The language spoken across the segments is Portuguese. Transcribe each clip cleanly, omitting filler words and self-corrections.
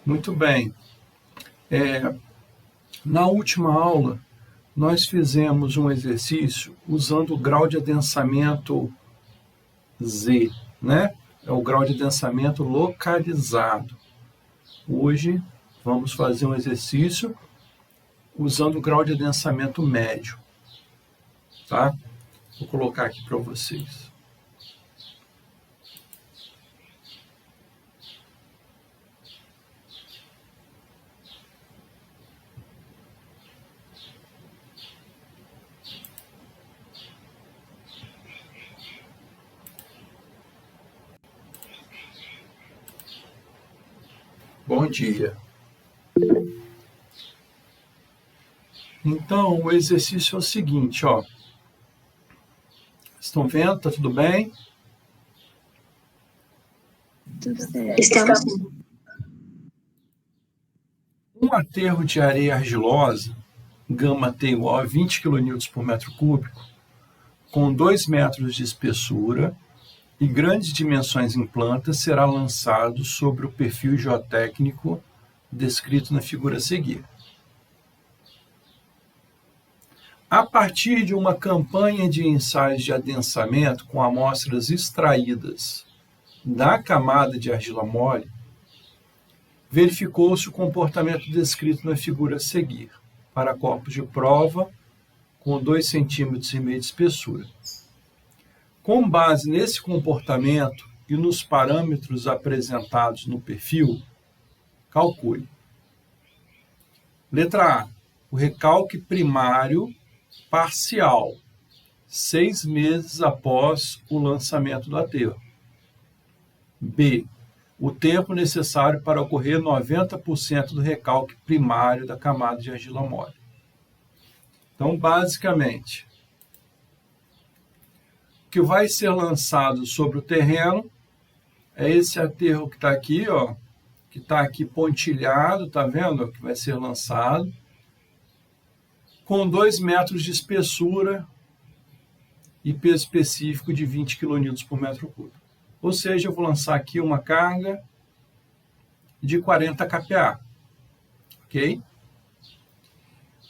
Muito bem. Na última aula, nós fizemos um exercício usando o grau de adensamento Z, né? É o grau de adensamento localizado. Hoje, vamos fazer um exercício usando o grau de adensamento médio, tá? Vou colocar aqui para vocês. Bom dia. Então, o exercício é o seguinte, ó. Estão vendo? Tá tudo bem? Tudo certo. Estamos. Um aterro de areia argilosa, gama T igual a 20 kN por metro cúbico, com 2 metros de espessura e grandes dimensões em planta, será lançado sobre o perfil geotécnico descrito na figura a seguir. A partir de uma campanha de ensaios de adensamento com amostras extraídas da camada de argila mole, verificou-se o comportamento descrito na figura a seguir, para corpos de prova com 2,5 cm de espessura. Com base nesse comportamento e nos parâmetros apresentados no perfil, calcule. Letra A. O recalque primário parcial, 6 meses após o lançamento do aterro. B. O tempo necessário para ocorrer 90% do recalque primário da camada de argila mole. Então, basicamente, o que vai ser lançado sobre o terreno é esse aterro que está aqui, ó, que está aqui pontilhado, tá vendo? Que vai ser lançado, com 2 metros de espessura e peso específico de 20 kN por metro cúbico. Ou seja, eu vou lançar aqui uma carga de 40 kPa, ok?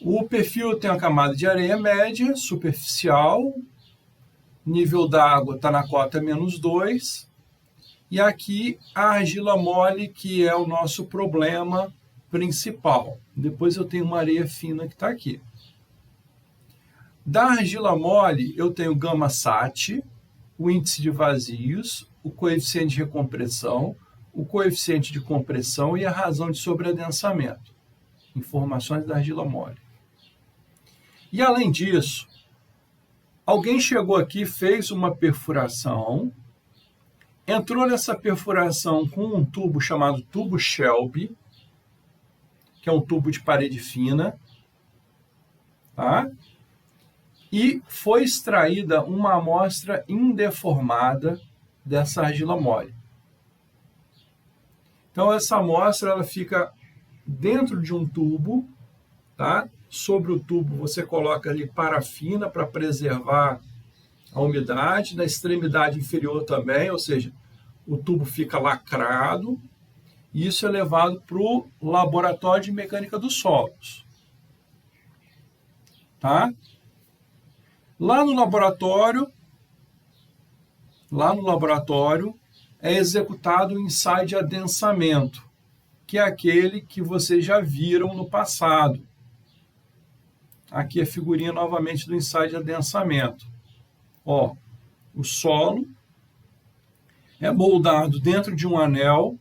O perfil tem uma camada de areia média, superficial, nível d'água está na cota -2, e aqui a argila mole, que é o nosso problema principal. Depois eu tenho uma areia fina que está aqui. Da argila mole, eu tenho gama SAT, o índice de vazios, o coeficiente de recompressão, o coeficiente de compressão e a razão de sobreadensamento. Informações da argila mole. E além disso, alguém chegou aqui, fez uma perfuração, entrou nessa perfuração com um tubo chamado tubo Shelby, que é um tubo de parede fina, tá? E foi extraída uma amostra indeformada dessa argila mole. Então, essa amostra ela fica dentro de um tubo, tá? Sobre o tubo você coloca ali parafina para preservar a umidade, na extremidade inferior também, ou seja, o tubo fica lacrado, e isso é levado para o laboratório de mecânica dos solos. Tá? Lá no laboratório é executado o ensaio de adensamento, que é aquele que vocês já viram no passado. Aqui a figurinha novamente do ensaio de adensamento. Ó, o solo é moldado dentro de um anel,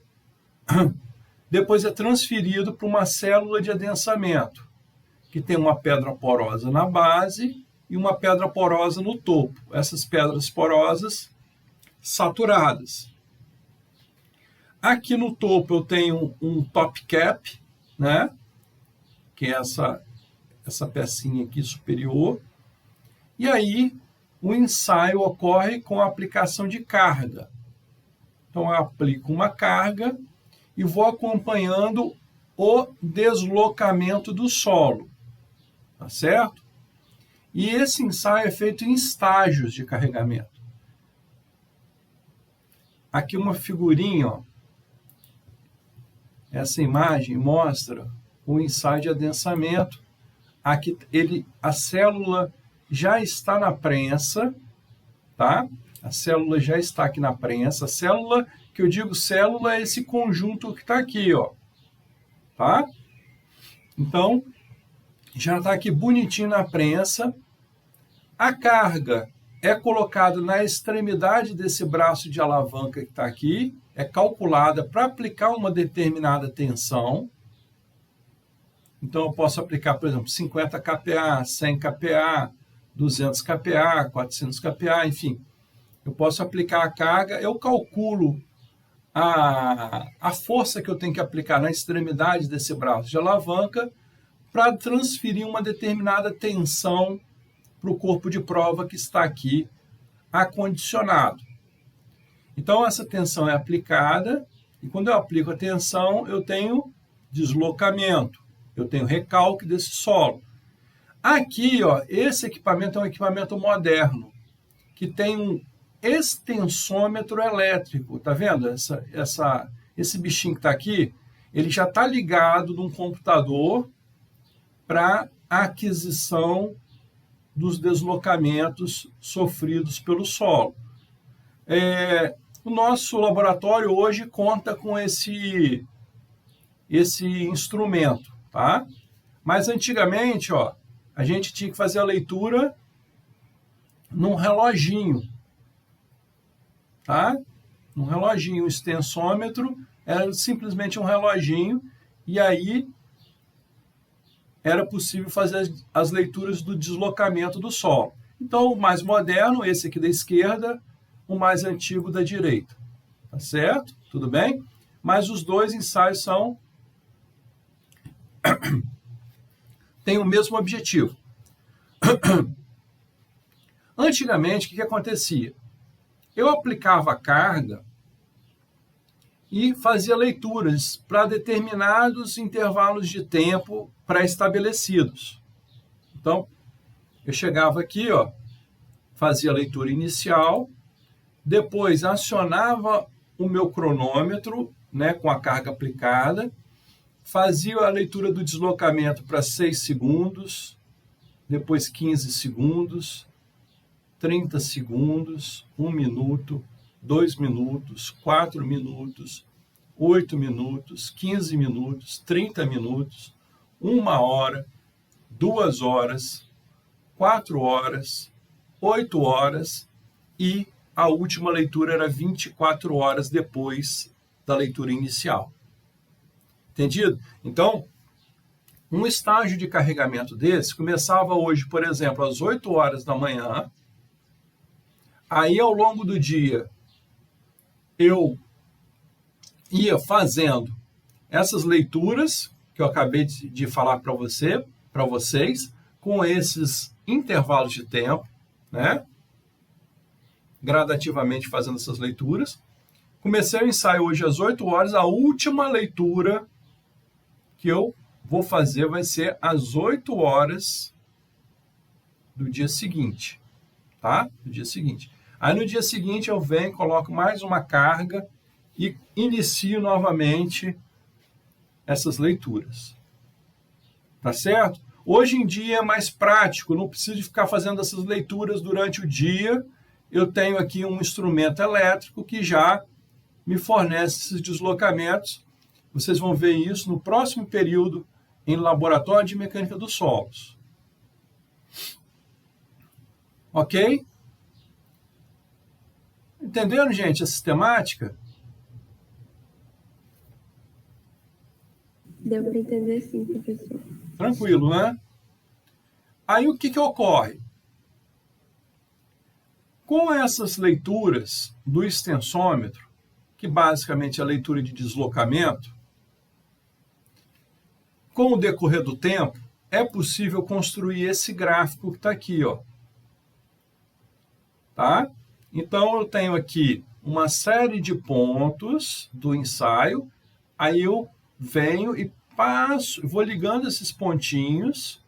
depois é transferido para uma célula de adensamento, que tem uma pedra porosa na base e uma pedra porosa no topo. Essas pedras porosas saturadas. Aqui no topo eu tenho um top cap, né? Que é essa pecinha aqui superior. E aí o ensaio ocorre com a aplicação de carga. Então eu aplico uma carga e vou acompanhando o deslocamento do solo, tá certo? E esse ensaio é feito em estágios de carregamento. Aqui uma figurinha, ó. essa imagem mostra o ensaio de adensamento. Aqui a célula já está na prensa, tá? A célula já está aqui na prensa. A célula, que eu digo célula, é esse conjunto que está aqui, ó, tá? Então, já está aqui bonitinho na prensa. A carga é colocada na extremidade desse braço de alavanca que está aqui, é calculada para aplicar uma determinada tensão. Então, eu posso aplicar, por exemplo, 50 kPa, 100 kPa, 200 kPa, 400 kPa, enfim. Eu posso aplicar a carga, eu calculo a força que eu tenho que aplicar na extremidade desse braço de alavanca para transferir uma determinada tensão para o corpo de prova que está aqui acondicionado. Então, essa tensão é aplicada, e quando eu aplico a tensão, eu tenho deslocamento, eu tenho recalque desse solo. Aqui, ó, esse equipamento é um equipamento moderno, que tem um extensômetro elétrico, tá vendo? Esse bichinho que está aqui, ele já está ligado num computador para aquisição dos deslocamentos sofridos pelo solo. O nosso laboratório hoje conta com esse instrumento, tá? Mas antigamente, ó, a gente tinha que fazer a leitura num reloginho, tá? Um reloginho, um extensômetro era simplesmente um reloginho, e aí era possível fazer as leituras do deslocamento do solo. Então, o mais moderno, esse aqui da esquerda, o mais antigo da direita. Tá certo? Tudo bem? Mas os dois ensaios têm o mesmo objetivo. Antigamente, o que acontecia? Eu aplicava a carga e fazia leituras para determinados intervalos de tempo pré-estabelecidos. Então, eu chegava aqui, ó, fazia a leitura inicial, depois acionava o meu cronômetro, né, com a carga aplicada, fazia a leitura do deslocamento para 6 segundos, depois 15 segundos, 30 segundos, 1 minuto, 2 minutos, 4 minutos, 8 minutos, 15 minutos, 30 minutos, 1 hora, 2 horas, 4 horas, 8 horas e a última leitura era 24 horas depois da leitura inicial. Entendido? Então, um estágio de carregamento desse começava hoje, por exemplo, às 8 horas da manhã. Aí, ao longo do dia, eu ia fazendo essas leituras que eu acabei de falar para vocês, com esses intervalos de tempo, né? Gradativamente fazendo essas leituras. Comecei o ensaio hoje às 8 horas, a última leitura que eu vou fazer vai ser às 8 horas do dia seguinte, tá? Do dia seguinte. Aí no dia seguinte eu venho, coloco mais uma carga e inicio novamente essas leituras. Tá certo? Hoje em dia é mais prático, não preciso de ficar fazendo essas leituras durante o dia. Eu tenho aqui um instrumento elétrico que já me fornece esses deslocamentos. Vocês vão ver isso no próximo período em Laboratório de Mecânica dos Solos. Ok? Entenderam, gente, a sistemática? Deu para entender sim, professor. Tranquilo, né? Aí o que ocorre? Com essas leituras do extensômetro, que basicamente é a leitura de deslocamento, com o decorrer do tempo, é possível construir esse gráfico que está aqui, ó. Tá? Então, eu tenho aqui uma série de pontos do ensaio, aí eu venho e passo, vou ligando esses pontinhos,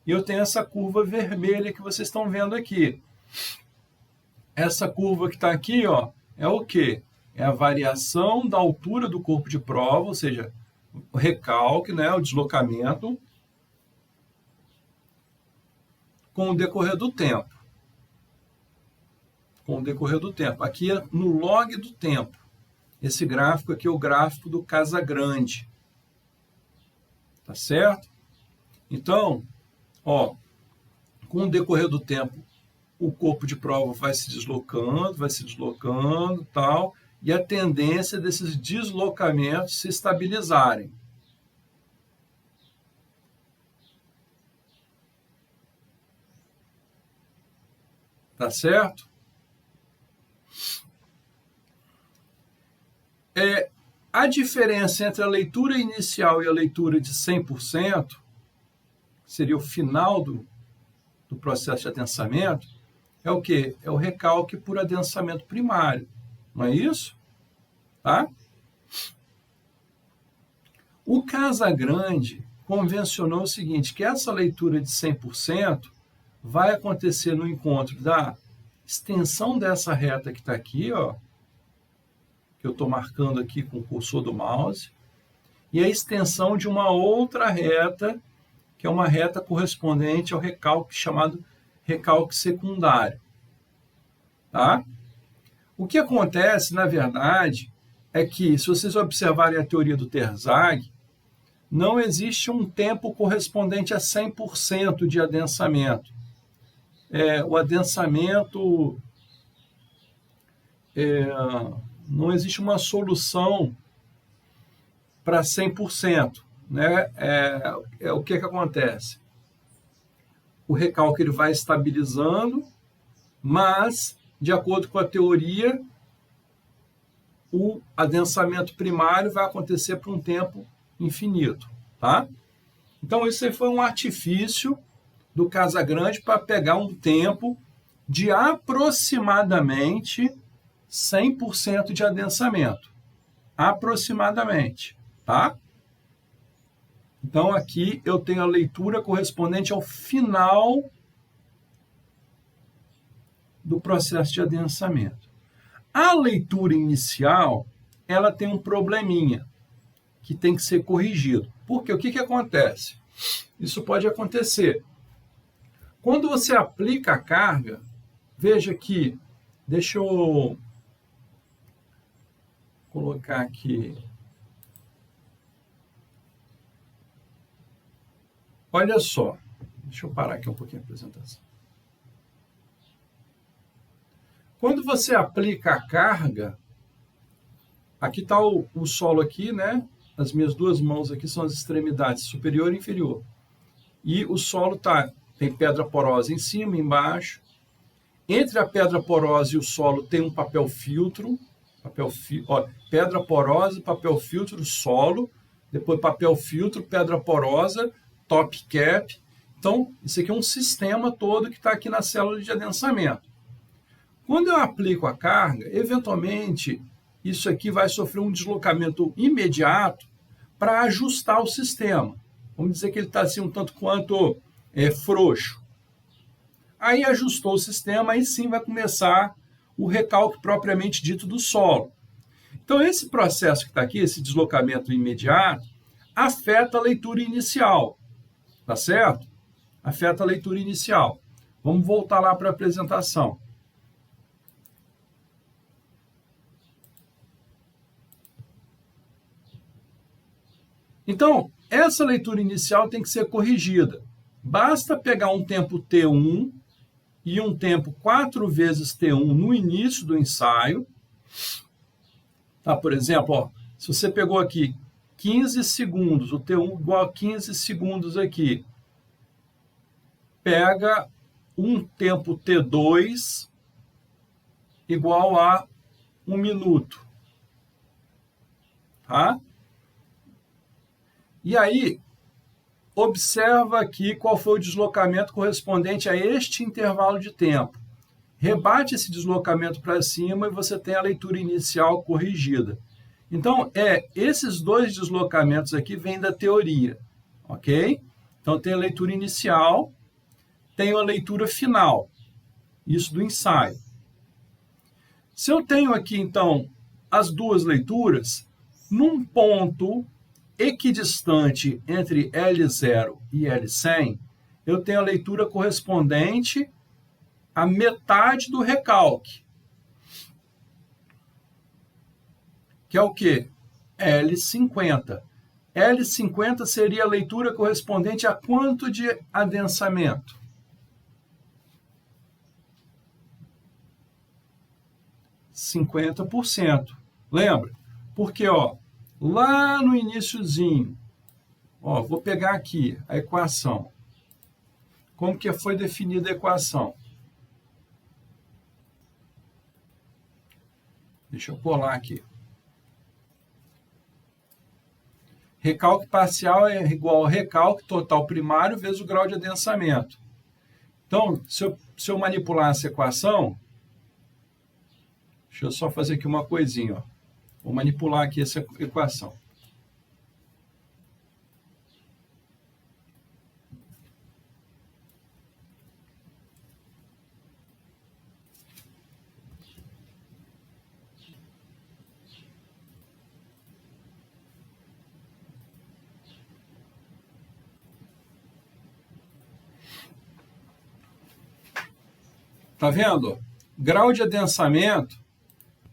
e eu tenho essa curva vermelha que vocês estão vendo aqui. Essa curva que está aqui, ó, é o quê? É a variação da altura do corpo de prova, ou seja, o recalque, né, o deslocamento, com o decorrer do tempo. Com o decorrer do tempo. Aqui é no log do tempo. Esse gráfico aqui é o gráfico do Casagrande. Tá certo? Então, ó, com o decorrer do tempo, o corpo de prova vai se deslocando, tal, e a tendência desses deslocamentos se estabilizarem. Tá certo? A diferença entre a leitura inicial e a leitura de 100%, que seria o final do processo de adensamento, é o quê? É o recalque por adensamento primário. Não é isso? Tá? O Casagrande convencionou o seguinte, que essa leitura de 100% vai acontecer no encontro da extensão dessa reta que está aqui, ó, que eu estou marcando aqui com o cursor do mouse, e a extensão de uma outra reta, que é uma reta correspondente ao recalque chamado recalque secundário. Tá? O que acontece, na verdade, é que, se vocês observarem a teoria do Terzagh, não existe um tempo correspondente a 100% de adensamento. O adensamento... não existe uma solução para 100%. Né? O que acontece? O recalque ele vai estabilizando, mas, de acordo com a teoria, o adensamento primário vai acontecer por um tempo infinito. Tá? Então, isso aí foi um artifício do Casagrande para pegar um tempo de aproximadamente 100% de adensamento. Aproximadamente. Tá? Então, aqui eu tenho a leitura correspondente ao final do processo de adensamento. A leitura inicial, ela tem um probleminha que tem que ser corrigido. Por quê? O que acontece? Isso pode acontecer. Quando você aplica a carga, veja que, deixa eu colocar aqui. Olha só, deixa eu parar aqui um pouquinho a apresentação. Quando você aplica a carga, aqui está o solo aqui, né? As minhas duas mãos aqui são as extremidades, superior e inferior. E o solo tem pedra porosa em cima e embaixo. Entre a pedra porosa e o solo tem um papel filtro. Pedra porosa, papel filtro, solo. Depois papel filtro, pedra porosa, top cap. Então, isso aqui é um sistema todo que está aqui na célula de adensamento. Quando eu aplico a carga, eventualmente, isso aqui vai sofrer um deslocamento imediato para ajustar o sistema. Vamos dizer que ele está assim um tanto quanto frouxo. Aí ajustou o sistema, aí sim vai começar o recalque propriamente dito do solo. Então, esse processo que está aqui, esse deslocamento imediato, afeta a leitura inicial. Tá certo? Afeta a leitura inicial. Vamos voltar lá para a apresentação. Então, essa leitura inicial tem que ser corrigida. Basta pegar um tempo T1 e um tempo 4 vezes T1 no início do ensaio. Tá, por exemplo, ó, se você pegou aqui 15 segundos, o T1 igual a 15 segundos aqui, pega um tempo T2 igual a 1 minuto. Tá? E aí, observa aqui qual foi o deslocamento correspondente a este intervalo de tempo. Rebate esse deslocamento para cima e você tem a leitura inicial corrigida. Então, esses dois deslocamentos aqui vêm da teoria, ok? Então, tem a leitura inicial, tem a leitura final, isso do ensaio. Se eu tenho aqui, então, as duas leituras, num ponto equidistante entre L0 e L100, eu tenho a leitura correspondente à metade do recalque. Que é o quê? L50. L50 seria a leitura correspondente a quanto de adensamento? 50%. Lembra? Porque, ó, lá no iniciozinho, ó, vou pegar aqui a equação. Como que foi definida a equação? Deixa eu colar aqui. Recalque parcial é igual ao recalque total primário vezes o grau de adensamento. Então, se eu manipular essa equação, deixa eu só fazer aqui uma coisinha. Ó. Vou manipular aqui essa equação. Tá vendo? Grau de adensamento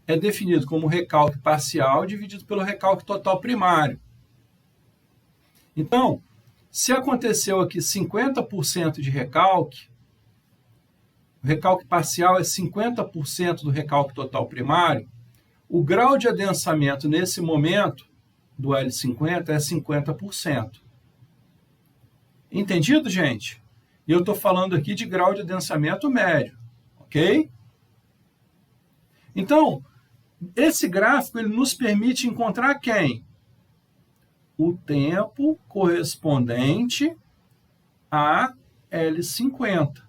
é definido como recalque parcial dividido pelo recalque total primário. Então, se aconteceu aqui 50% de recalque, o recalque parcial é 50% do recalque total primário, o grau de adensamento nesse momento do L50 é 50%. Entendido, gente? E eu estou falando aqui de grau de adensamento médio. Ok? Então, esse gráfico ele nos permite encontrar quem? O tempo correspondente a L50.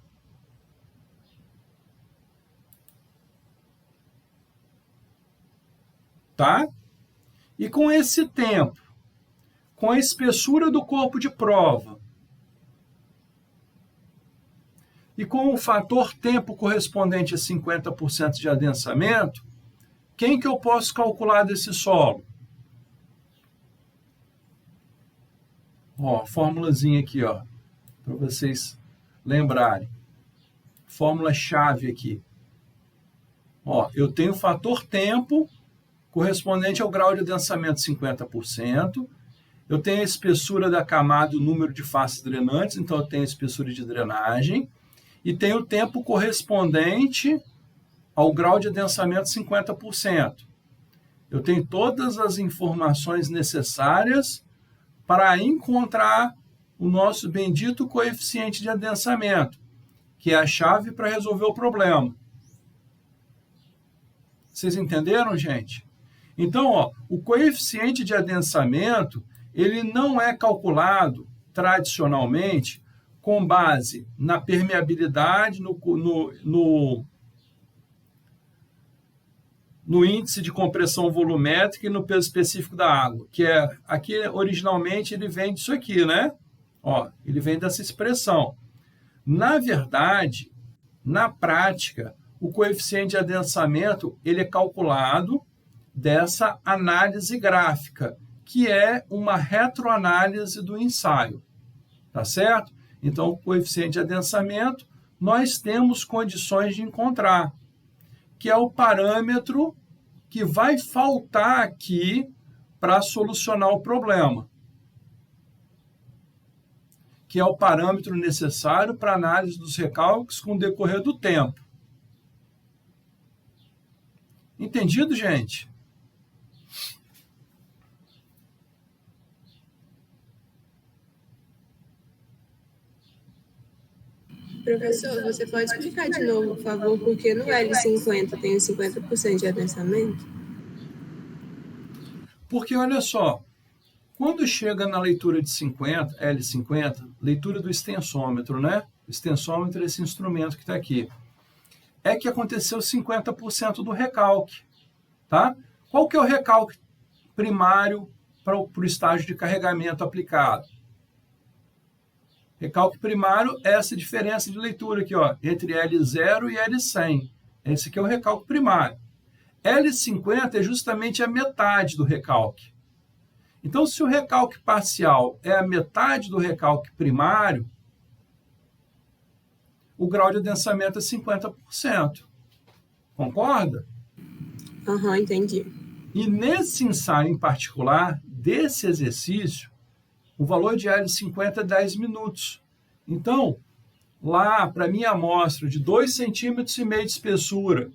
Tá? E com esse tempo, com a espessura do corpo de prova, e com o fator tempo correspondente a 50% de adensamento, quem que eu posso calcular desse solo? Ó, formulazinha aqui, ó, para vocês lembrarem. Fórmula-chave aqui. Ó, eu tenho o fator tempo correspondente ao grau de adensamento 50%. Eu tenho a espessura da camada, o número de faces drenantes, então eu tenho a espessura de drenagem. E tem o tempo correspondente ao grau de adensamento 50%. Eu tenho todas as informações necessárias para encontrar o nosso bendito coeficiente de adensamento, que é a chave para resolver o problema. Vocês entenderam, gente? Então, ó, o coeficiente de adensamento, ele não é calculado tradicionalmente com base na permeabilidade, no índice de compressão volumétrica e no peso específico da água, que é, aqui originalmente ele vem disso aqui, né? Ó, ele vem dessa expressão. Na verdade, na prática, o coeficiente de adensamento ele é calculado dessa análise gráfica, que é uma retroanálise do ensaio, tá certo? Então, o coeficiente de adensamento, nós temos condições de encontrar, que é o parâmetro que vai faltar aqui para solucionar o problema, que é o parâmetro necessário para análise dos recalques com o decorrer do tempo. Entendido, gente? Professor, você pode explicar de novo, por favor, por que no L50 tem 50% de adensamento? Porque, olha só, quando chega na leitura de 50, L50, leitura do extensômetro, né? O extensômetro é esse instrumento que está aqui. É que aconteceu 50% do recalque, tá? Qual que é o recalque primário para o estágio de carregamento aplicado? Recalque primário é essa diferença de leitura aqui, ó, entre L0 e L100. Esse aqui é o recalque primário. L50 é justamente a metade do recalque. Então, se o recalque parcial é a metade do recalque primário, o grau de adensamento é 50%. Concorda? Aham, entendi. E nesse ensaio em particular, desse exercício, o valor de L50 é 10 minutos. Então, lá, para minha amostra de 2,5 cm de espessura,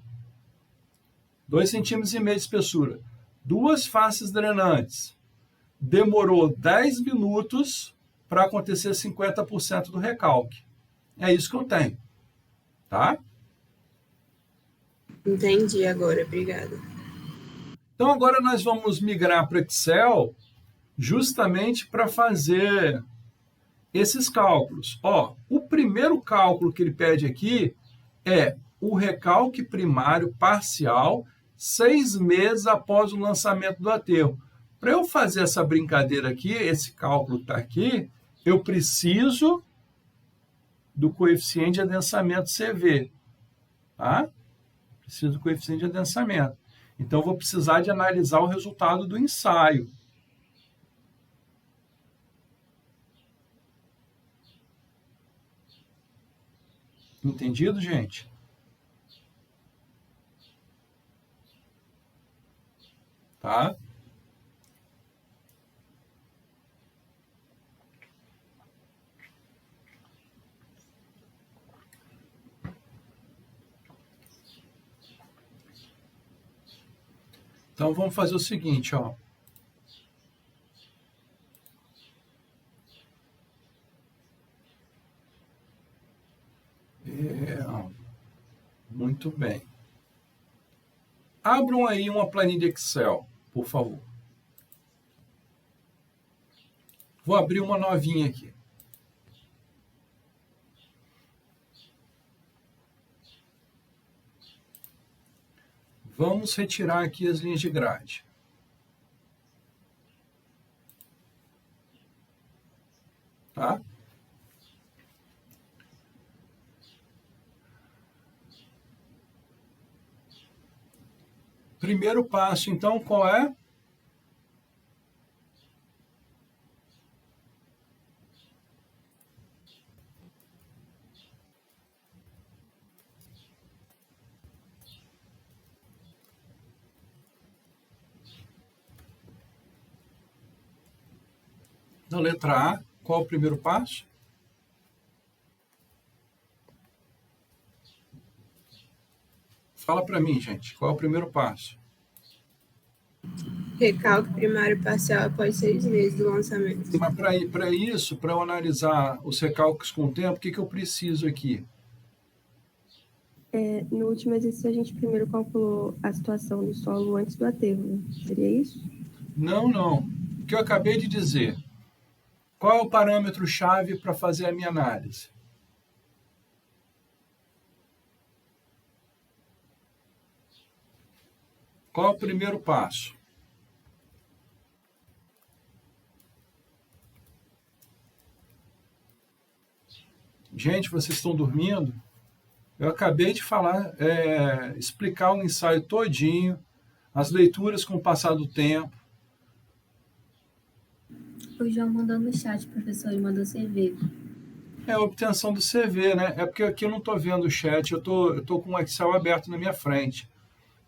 2,5 cm de espessura, 2 faces drenantes, demorou 10 minutos para acontecer 50% do recalque. É isso que eu tenho, tá? Entendi agora, obrigada. Então, agora nós vamos migrar para o Excel justamente para fazer esses cálculos. Ó, o primeiro cálculo que ele pede aqui é o recalque primário parcial 6 meses após o lançamento do aterro. Para eu fazer essa brincadeira aqui, esse cálculo está aqui, eu preciso do coeficiente de adensamento CV. Tá? Preciso do coeficiente de adensamento. Então, eu vou precisar de analisar o resultado do ensaio. Entendido, gente? Tá? Então, vamos fazer o seguinte, ó. Muito bem. Abram aí uma planilha Excel, por favor. Vou abrir uma novinha aqui. Vamos retirar aqui as linhas de grade. Tá? Primeiro passo, então, qual é? Na letra A, qual é o primeiro passo? Fala para mim, gente, qual é o primeiro passo? Recalque primário parcial após 6 meses do lançamento. Mas para isso, para eu analisar os recalques com o tempo, o que eu preciso aqui? No último exercício, a gente primeiro calculou a situação do solo antes do aterro, né? Seria isso? Não, não. O que eu acabei de dizer. Qual é o parâmetro-chave para fazer a minha análise? Qual é o primeiro passo? Gente, vocês estão dormindo? Eu acabei de falar, explicar o ensaio todinho, as leituras com o passar do tempo. O João mandou no chat, professor, e mandou CV. É a obtenção do CV, né? É porque aqui eu não estou vendo o chat, eu tô com o Excel aberto na minha frente.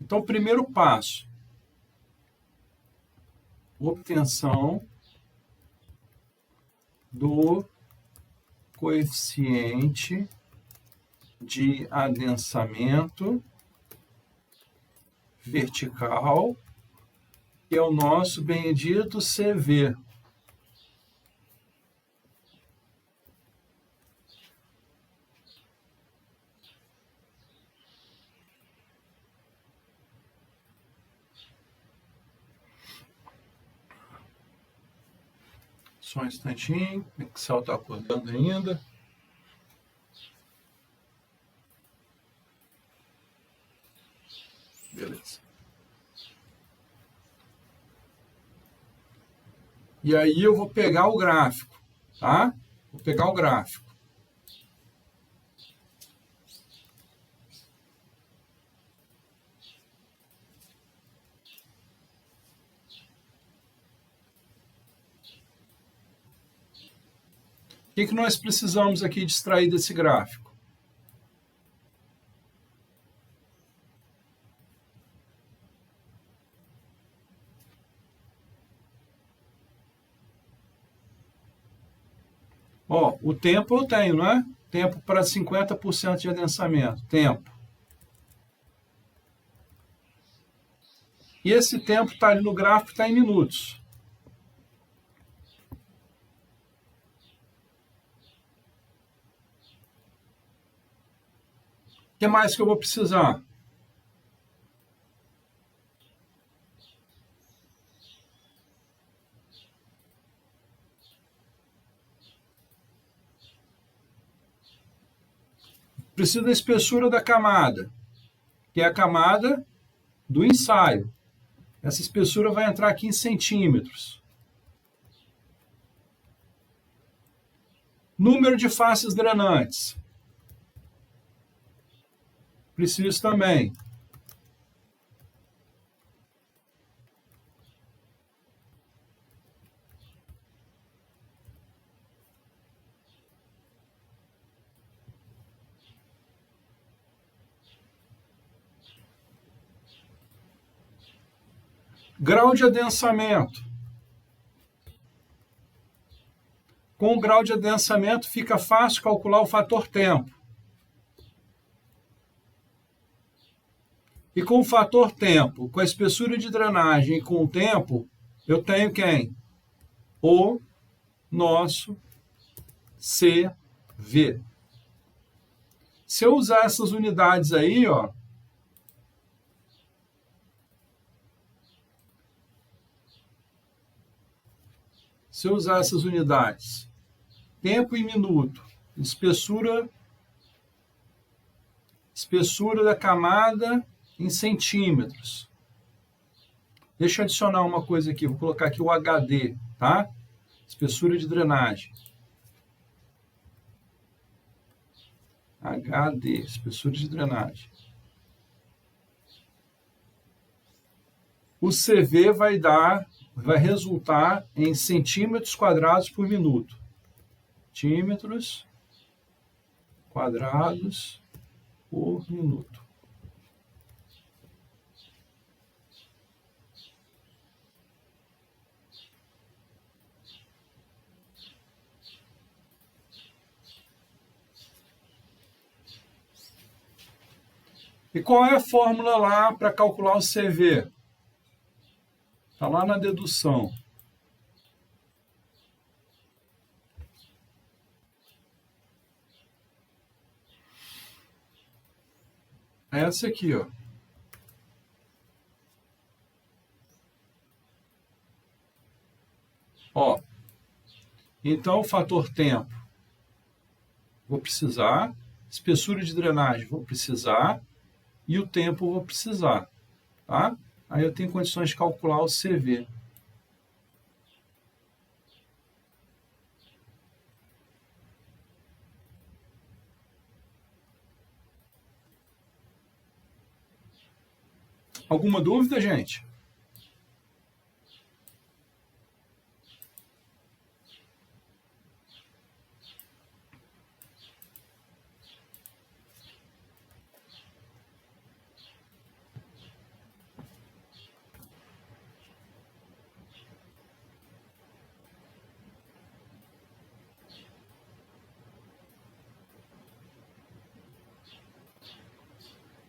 Então, o primeiro passo, obtenção do coeficiente de adensamento vertical, que é o nosso bendito CV. Só um instantinho, o Excel está acordando ainda. Beleza. E aí eu vou pegar o gráfico, tá? Vou pegar o gráfico. O que nós precisamos aqui de extrair desse gráfico? Ó, o tempo eu tenho, não é? Tempo para 50% de adensamento. Tempo. E esse tempo está ali no gráfico, está em minutos. O que mais que eu vou precisar? Preciso da espessura da camada, que é a camada do ensaio. Essa espessura vai entrar aqui em centímetros. Número de faces drenantes. Preciso também. Grau de adensamento. Com o grau de adensamento fica fácil calcular o fator tempo. E com o fator tempo, com a espessura de drenagem e com o tempo, eu tenho quem? O nosso CV. Se eu usar essas unidades aí, ó, se eu usar essas unidades, tempo em minuto, espessura da camada em centímetros. Deixa eu adicionar uma coisa aqui, vou colocar aqui o HD, tá? Espessura de drenagem. HD, espessura de drenagem. O CV vai resultar em centímetros quadrados por minuto. Centímetros quadrados por minuto. E qual é a fórmula lá para calcular o CV? Está lá na dedução. É essa aqui, ó. Ó. Então, o fator tempo, vou precisar. Espessura de drenagem, vou precisar. E o tempo, vou precisar. Tá? Aí eu tenho condições de calcular o CV. Alguma dúvida, gente?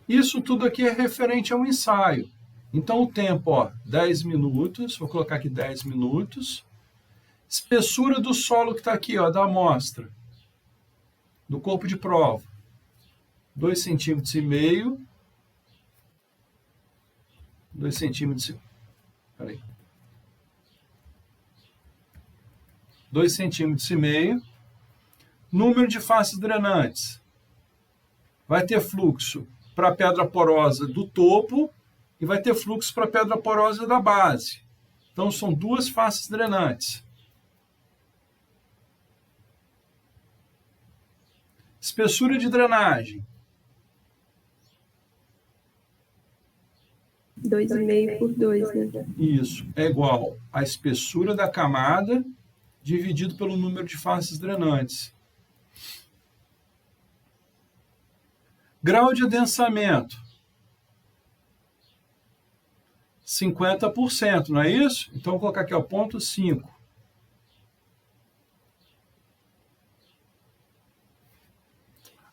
Isso tudo aqui é referente ao ensaio. Então, o tempo, ó, 10 minutos, vou colocar aqui 10 minutos. Espessura do solo que está aqui, ó, da amostra, do corpo de prova, 2,5 centímetros. 2 centímetros, peraí. 2,5 centímetros. Número de faces drenantes. Vai ter fluxo para a pedra porosa do topo e vai ter fluxo para a pedra porosa da base. Então, são duas faces drenantes. Espessura de drenagem. 2,5 por 2, né? Isso, é igual à espessura da camada dividido pelo número de faces drenantes. Grau de adensamento, 50%, não é isso? Então, vou colocar aqui, ó, 0,5.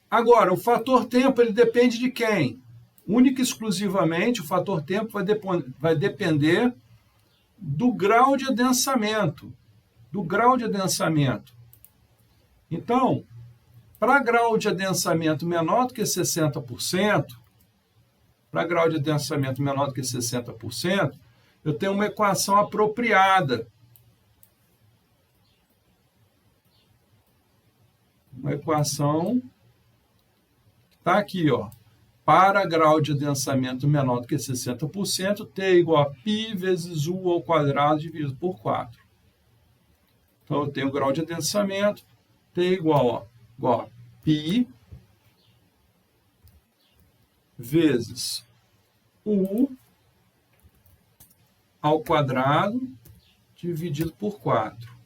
Agora, o fator tempo, ele depende de quem? Única e exclusivamente, o fator tempo vai depender do grau de adensamento. Do grau de adensamento. Então, para grau de adensamento menor do que 60%, para grau de adensamento menor do que 60%, eu tenho uma equação apropriada. Uma equação está aqui, ó. Para grau de adensamento menor do que 60%, T é igual a π vezes U ao quadrado dividido por 4. Então, eu tenho o grau de adensamento, T é igual a π vezes U ao quadrado dividido por 4.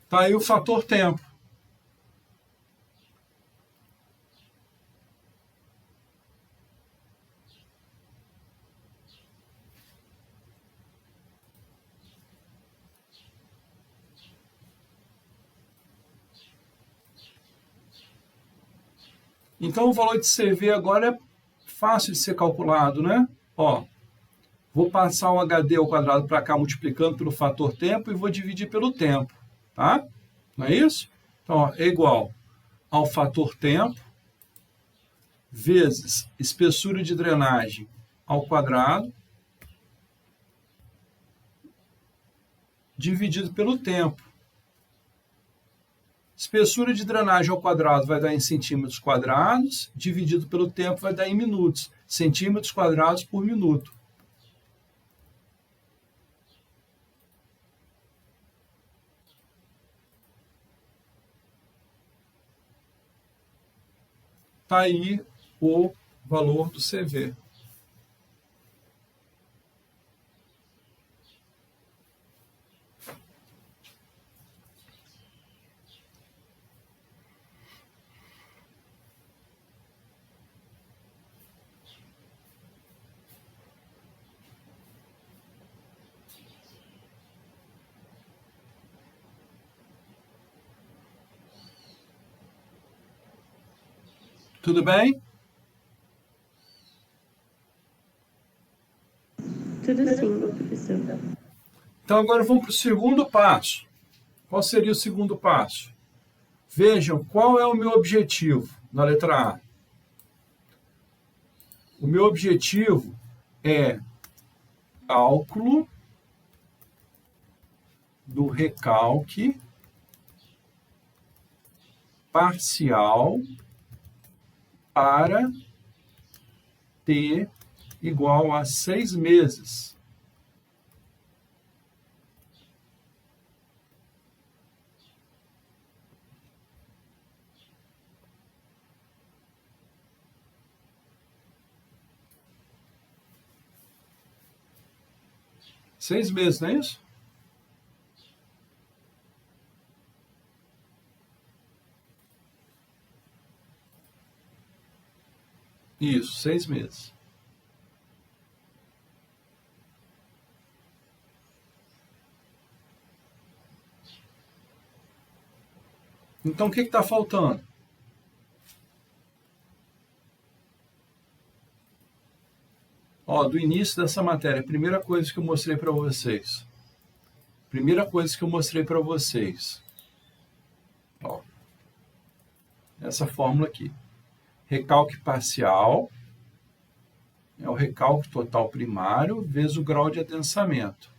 Está aí o fator tempo. Então, o valor de CV agora é fácil de ser calculado, né? Ó, vou passar o HD ao quadrado para cá, multiplicando pelo fator tempo, e vou dividir pelo tempo, tá? Não é isso? Então, ó, é igual ao fator tempo vezes espessura de drenagem ao quadrado dividido pelo tempo. Espessura de drenagem ao quadrado vai dar em centímetros quadrados, dividido pelo tempo vai dar em minutos. Centímetros quadrados por minuto. Está aí o valor do CV. Tudo bem? Tudo sim, professor. Então, agora vamos para o segundo passo. Qual seria o segundo passo? Vejam qual é o meu objetivo na letra A. O meu objetivo é cálculo do recalque parcial para T igual a 6 meses. Seis meses, não é isso? Isso, 6 meses. Então, o que está faltando? Ó, do início dessa matéria, primeira coisa que eu mostrei para vocês. Ó, essa fórmula aqui. Recalque parcial é o recalque total primário vezes o grau de adensamento.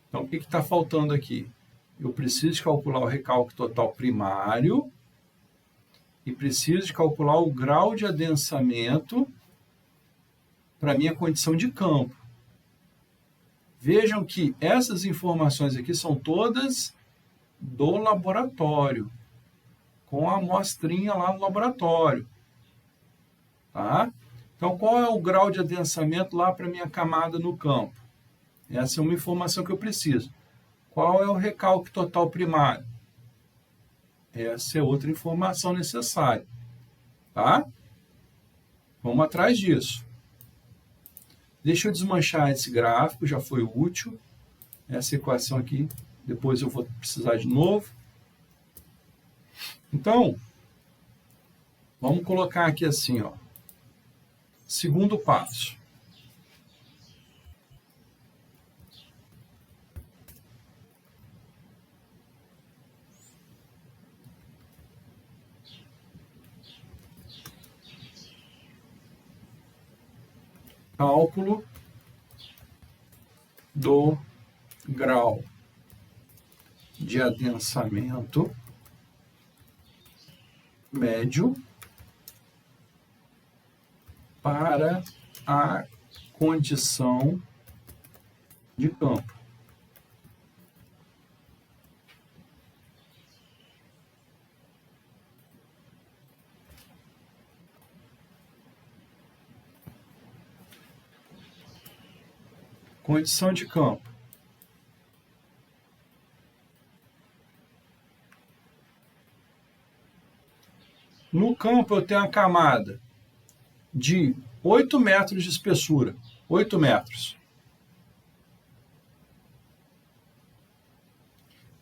Então, o que está faltando aqui? Eu preciso calcular o recalque total primário e preciso calcular o grau de adensamento para a minha condição de campo. Vejam que essas informações aqui são todas do laboratório, com a amostrinha lá no laboratório. Tá? Então, qual é o grau de adensamento lá para a minha camada no campo? Essa é uma informação que eu preciso. Qual é o recalque total primário? Essa é outra informação necessária. Tá? Vamos atrás disso. Deixa eu desmanchar esse gráfico, já foi útil. Essa equação aqui, depois eu vou precisar de novo. Então, vamos colocar aqui assim, ó. Segundo passo. Cálculo do grau de adensamento médio para a condição de campo. Condição de campo. No campo eu tenho a camada de 8 metros de espessura. 8 metros.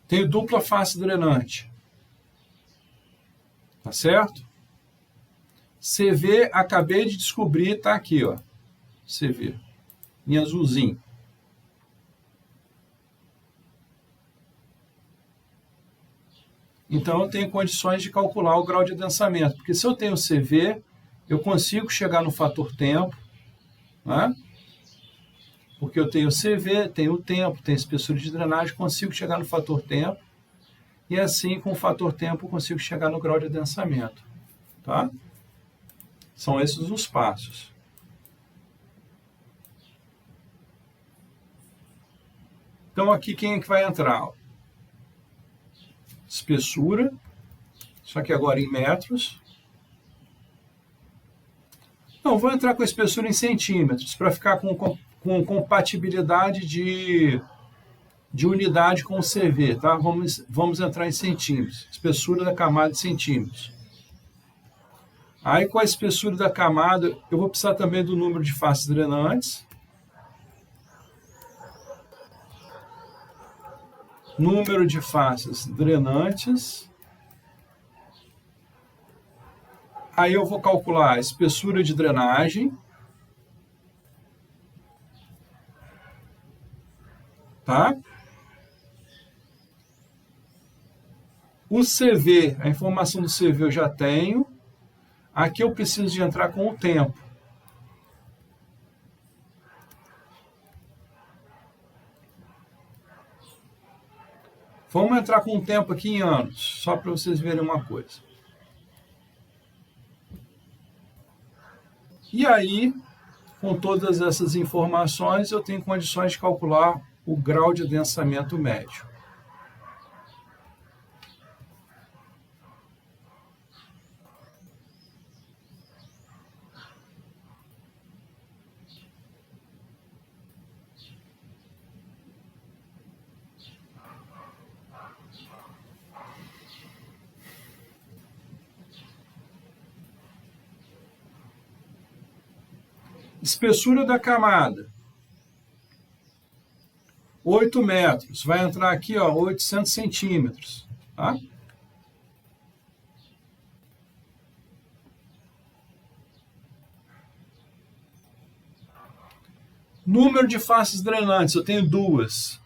Tenho dupla face drenante. Tá certo? CV, acabei de descobrir, tá aqui, ó. CV. Em azulzinho. Então, eu tenho condições de calcular o grau de adensamento. Porque se eu tenho CV, eu consigo chegar no fator tempo, né? Porque eu tenho CV, tenho tempo, tenho espessura de drenagem, consigo chegar no fator tempo. E assim, com o fator tempo, eu consigo chegar no grau de adensamento. Tá? São esses os passos. Então, aqui quem é que vai entrar? Espessura, só que agora em metros. Não, vou entrar com a espessura em centímetros, para ficar com compatibilidade de unidade com o CV, tá? Vamos entrar em centímetros. Espessura da camada em centímetros. Aí, com a espessura da camada, eu vou precisar também do número de faces drenantes. Número de faces drenantes. Aí eu vou calcular a espessura de drenagem. Tá? O CV, a informação do CV eu já tenho. Aqui eu preciso de entrar com o tempo. Vamos entrar com o tempo aqui em anos, só para vocês verem uma coisa. E aí, com todas essas informações, eu tenho condições de calcular o grau de adensamento médio. Espessura da camada. 8 metros. Vai entrar aqui, ó, 800 centímetros. Tá? Número de faces drenantes. Eu tenho duas.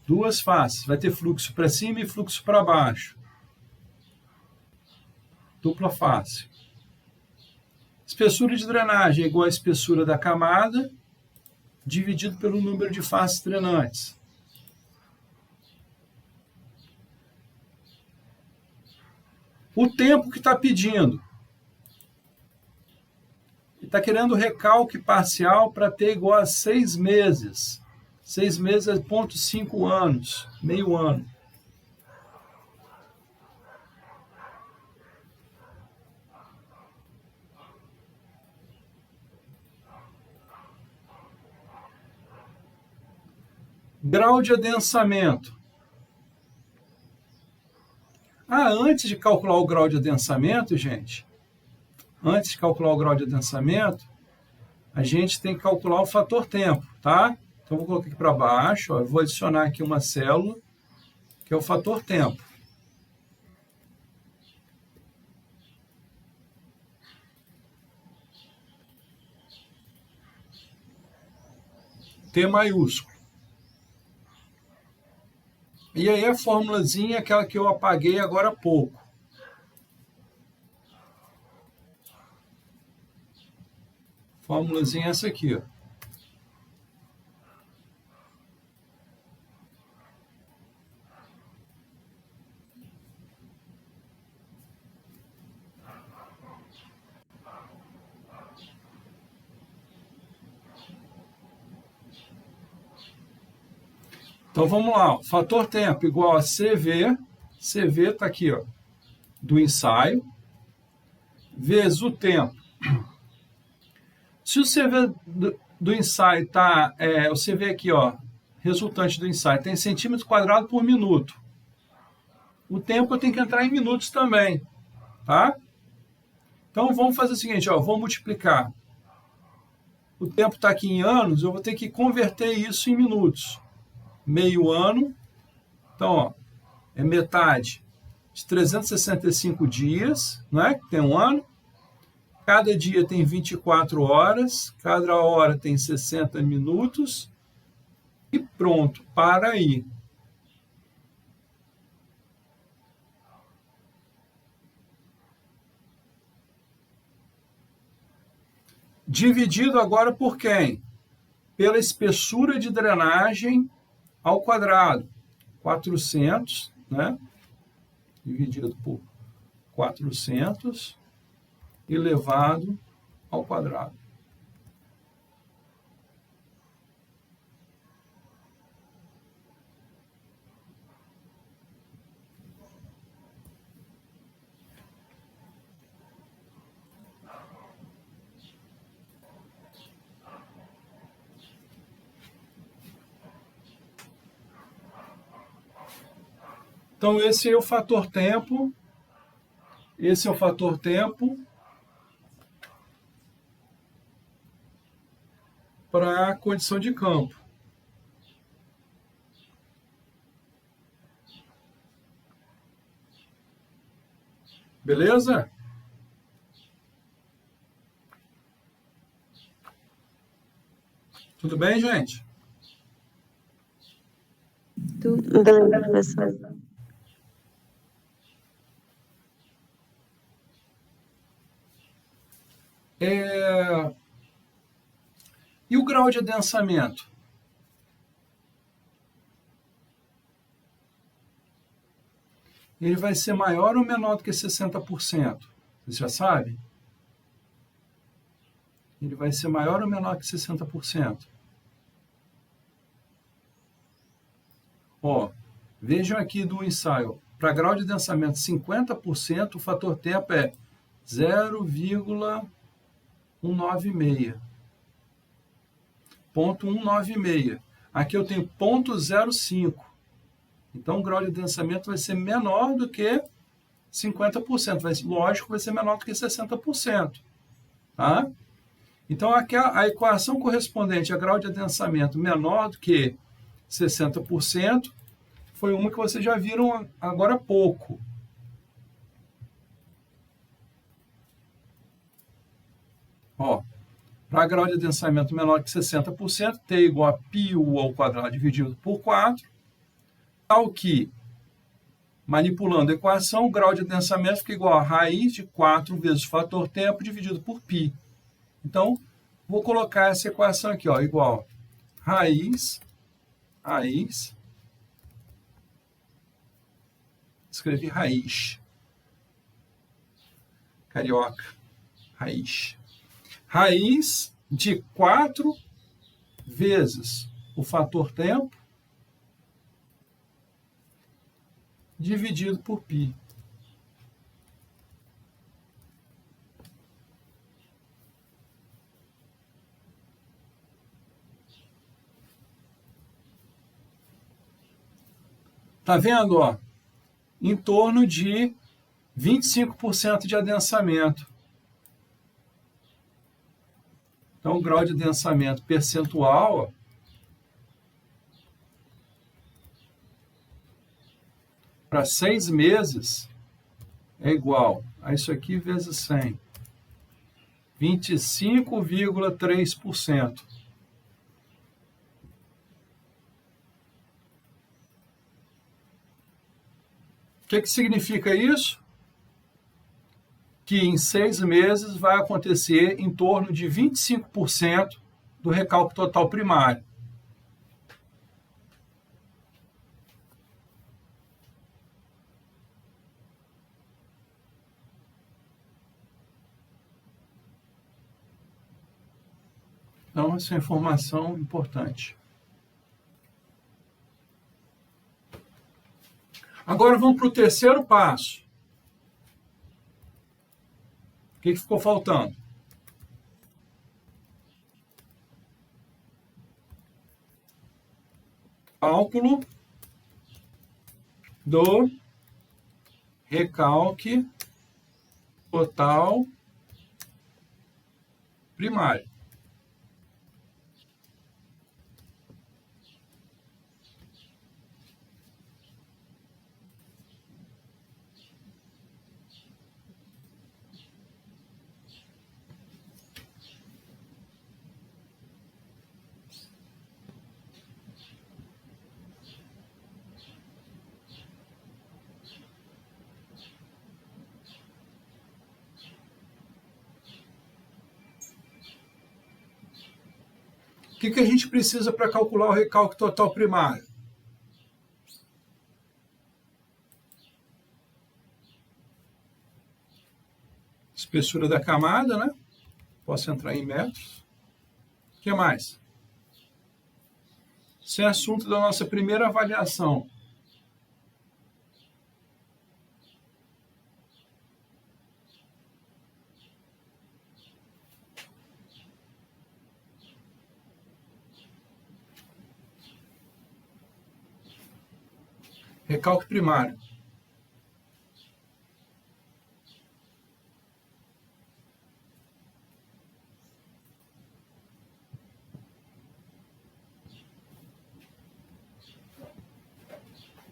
Duas faces. Vai ter fluxo para cima e fluxo para baixo. Dupla face. Espessura de drenagem é igual à espessura da camada, dividido pelo número de faces drenantes. O tempo que está pedindo. Ele está querendo recalque parcial para ter igual a 6 meses. 6 meses é 0,5 anos, meio ano. Grau de adensamento. Antes de calcular o grau de adensamento, gente, antes de calcular o grau de adensamento, a gente tem que calcular o fator tempo, tá? Então, vou colocar aqui para baixo, ó, eu vou adicionar aqui uma célula, que é o fator tempo. T maiúsculo. E aí a formulazinha é aquela que eu apaguei agora há pouco. Formulazinha é essa aqui, ó. Então, vamos lá. O fator tempo igual a CV. CV está aqui, ó, do ensaio, vezes o tempo. Se o CV do ensaio está... o CV aqui, ó, resultante do ensaio, tem centímetros quadrados por minuto. O tempo eu tenho que entrar em minutos também, tá? Então, vamos fazer o seguinte, ó, vou multiplicar. O tempo está aqui em anos, eu vou ter que converter isso em minutos. Meio ano, então, ó, é metade de 365 dias, né? Tem um ano. Cada dia tem 24 horas, cada hora tem 60 minutos. E pronto, para aí. Dividido agora por quem? Pela espessura de drenagem ao quadrado. 400, né? Dividido por 400 elevado ao quadrado. Então, esse é o fator tempo. Esse é o fator tempo para a condição de campo. Beleza? Tudo bem, gente? Tudo. Beleza, professor. E o grau de adensamento? Ele vai ser maior ou menor do que 60%? Você já sabe? Ele vai ser maior ou menor que 60%? Ó, vejam aqui do ensaio. Para grau de adensamento 50%, o fator tempo é 0,196. 0,196. Aqui eu tenho 0,05. Então, o grau de adensamento vai ser menor do que 50%. Lógico, vai ser menor do que 60%. Tá? Então, aqui a equação correspondente a grau de adensamento menor do que 60% foi uma que vocês já viram agora há pouco. Ó, para grau de adensamento menor que 60%, T igual a πu ao quadrado dividido por 4, tal que, manipulando a equação, o grau de adensamento fica igual a raiz de 4 vezes o fator tempo dividido por π. Então, vou colocar essa equação aqui, ó, igual raiz, escrevi raiz, carioca, raiz de 4 vezes o fator tempo dividido por π. Tá vendo, ó? Em torno de 25% de adensamento. Então, o grau de adensamento percentual, ó, para 6 meses é igual a isso aqui vezes 100. 25,3%. O que significa isso? Que em 6 meses vai acontecer em torno de 25% do recálculo total primário. Então, essa é uma informação importante. Agora vamos para o terceiro passo. O que ficou faltando? Cálculo do recalque total primário. O que a gente precisa para calcular o recálculo total primário? Espessura da camada, né? Posso entrar em metros. O que mais? Esse é assunto da nossa primeira avaliação. Recálculo primário.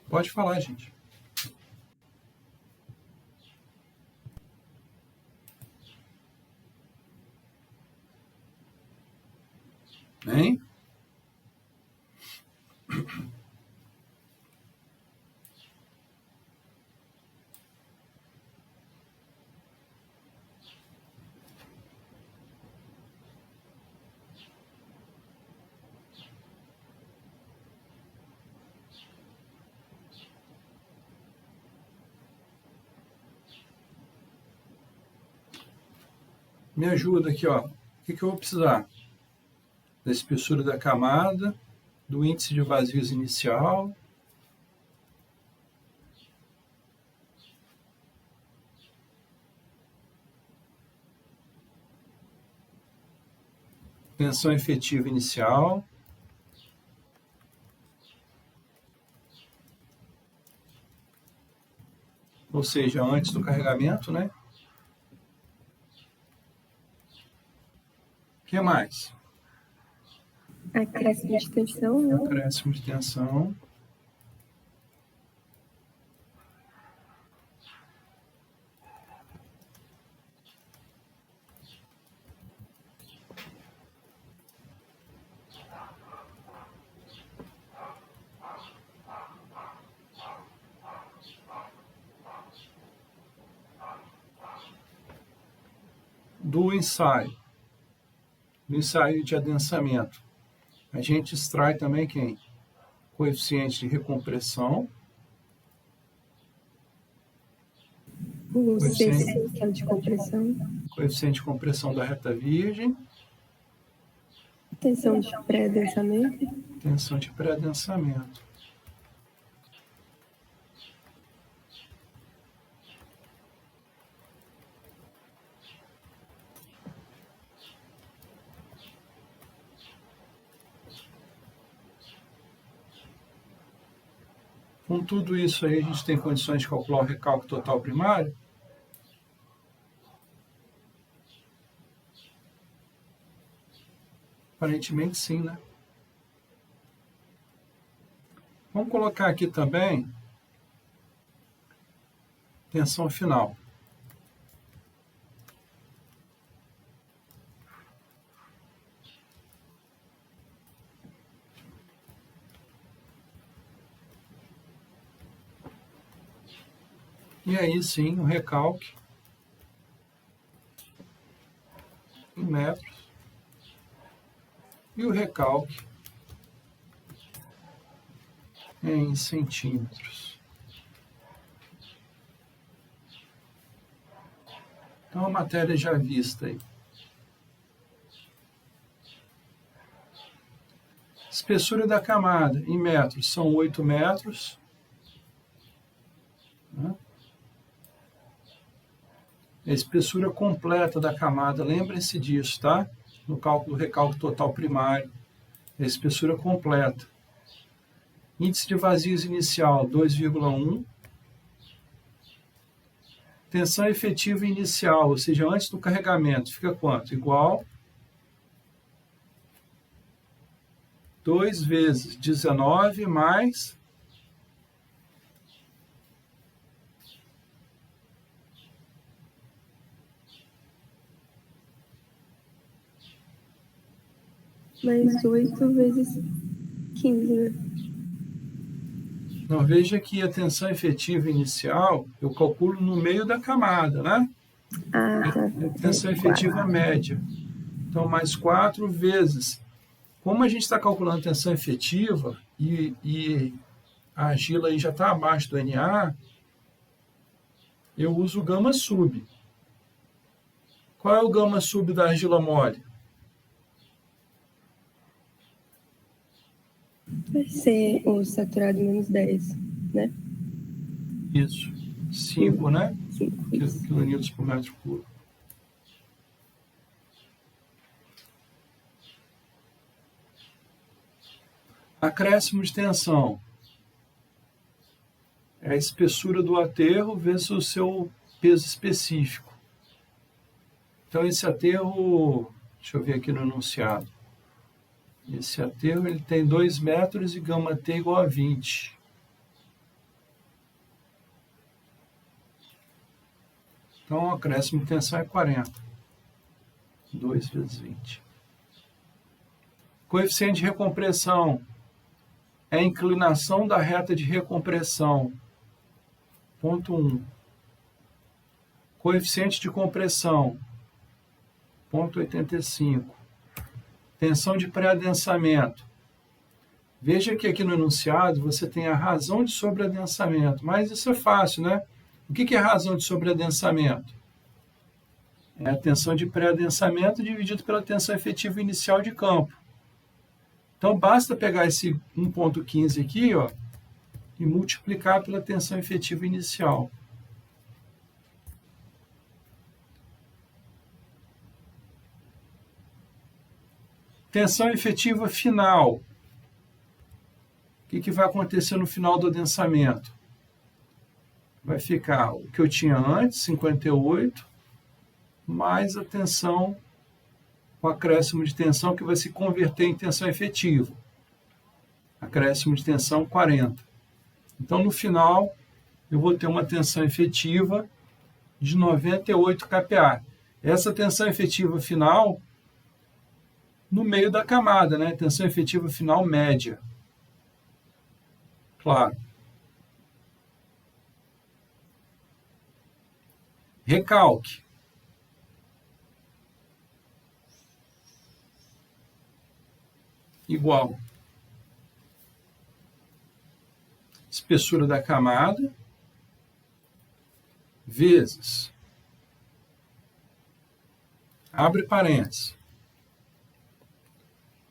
Pode falar, gente. Hein? Me ajuda aqui, ó. O que eu vou precisar? Da espessura da camada, do índice de vazios inicial, tensão efetiva inicial, ou seja, antes do carregamento, né? O que mais? Acréscimo de tensão, né? Acréscimo de tensão. Do ensaio de adensamento, a gente extrai também quem? Coeficiente de recompressão, O CC, que é o de compressão. coeficiente de compressão da reta virgem, Tensão de pré-adensamento. tensão de pré-adensamento. Com tudo isso aí, a gente tem condições de calcular o recalque total primário? Aparentemente sim, né? Vamos colocar aqui também tensão final. E aí sim, o recalque em metros e o recalque em centímetros. Então, a matéria já vista aí. Espessura da camada em metros são 8 metros. Né? A espessura completa da camada, lembrem-se disso, tá? No cálculo recalque total primário, a espessura completa. Índice de vazios inicial, 2,1. Tensão efetiva inicial, ou seja, antes do carregamento, fica quanto? Igual 2 vezes 19 mais Mais 8 vezes 15, né? Não, veja que a tensão efetiva inicial eu calculo no meio da camada, né? Ah, tá. Tensão efetiva média. Então, mais 4 vezes. Como a gente está calculando tensão efetiva e a argila aí já está abaixo do NA, eu uso o gama sub. Qual é o gama sub da argila mole? Vai ser o saturado menos 10, né? Isso. 5, né? 5. Quilonewtons por metro cúbico. Acréscimo de tensão. É a espessura do aterro vezes o seu peso específico. Então, esse aterro, deixa eu ver aqui no enunciado. Esse aterro ele tem 2 metros e gama T igual a 20. Então, o acréscimo de tensão é 40. 2 vezes 20. Coeficiente de recompressão é a inclinação da reta de recompressão. Ponto 1. Coeficiente de compressão. Ponto 85. Tensão de pré-adensamento. Veja que aqui no enunciado você tem a razão de sobreadensamento, mas isso é fácil, né? O que é a razão de sobreadensamento? É a tensão de pré-adensamento dividido pela tensão efetiva inicial de campo. Então, basta pegar esse 1,15 aqui, ó, e multiplicar pela tensão efetiva inicial. Tensão efetiva final. O que vai acontecer no final do adensamento? Vai ficar o que eu tinha antes, 58, mais a tensão, o acréscimo de tensão que vai se converter em tensão efetiva. Acréscimo de tensão 40. Então, no final, eu vou ter uma tensão efetiva de 98 kPa. Essa tensão efetiva final no meio da camada, né? Tensão efetiva final média. Claro. Recalque. Igual. Espessura da camada vezes. Abre parênteses.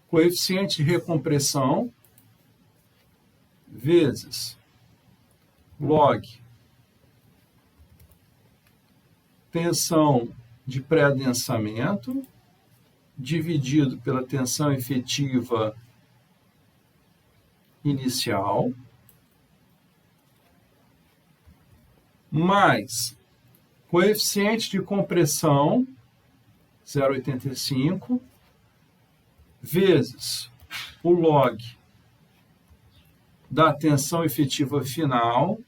Coeficiente de recompressão vezes log tensão de pré-adensamento dividido pela tensão efetiva inicial mais coeficiente de compressão, 0,85, vezes o log da tensão efetiva final,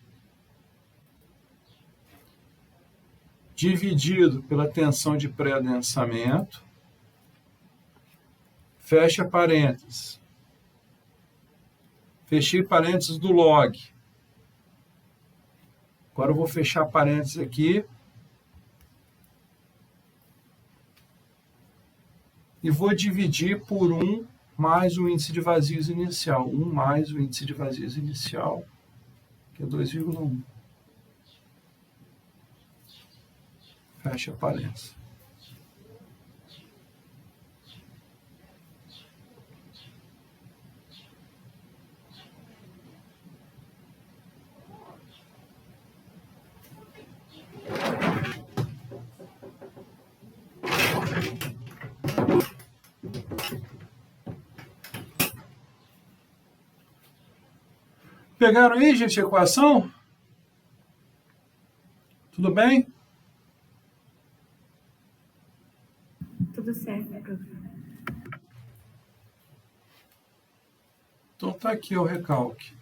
dividido pela tensão de pré-adensamento, fecha parênteses. Fechei parênteses do log. Agora eu vou fechar parênteses aqui. E vou dividir por 1 mais o índice de vazios inicial. 1 mais o índice de vazios inicial, que é 2,1. Fecha parênteses. Pegaram aí, gente, a equação? Tudo bem? Tudo certo, prof. Então tá aqui o recalque.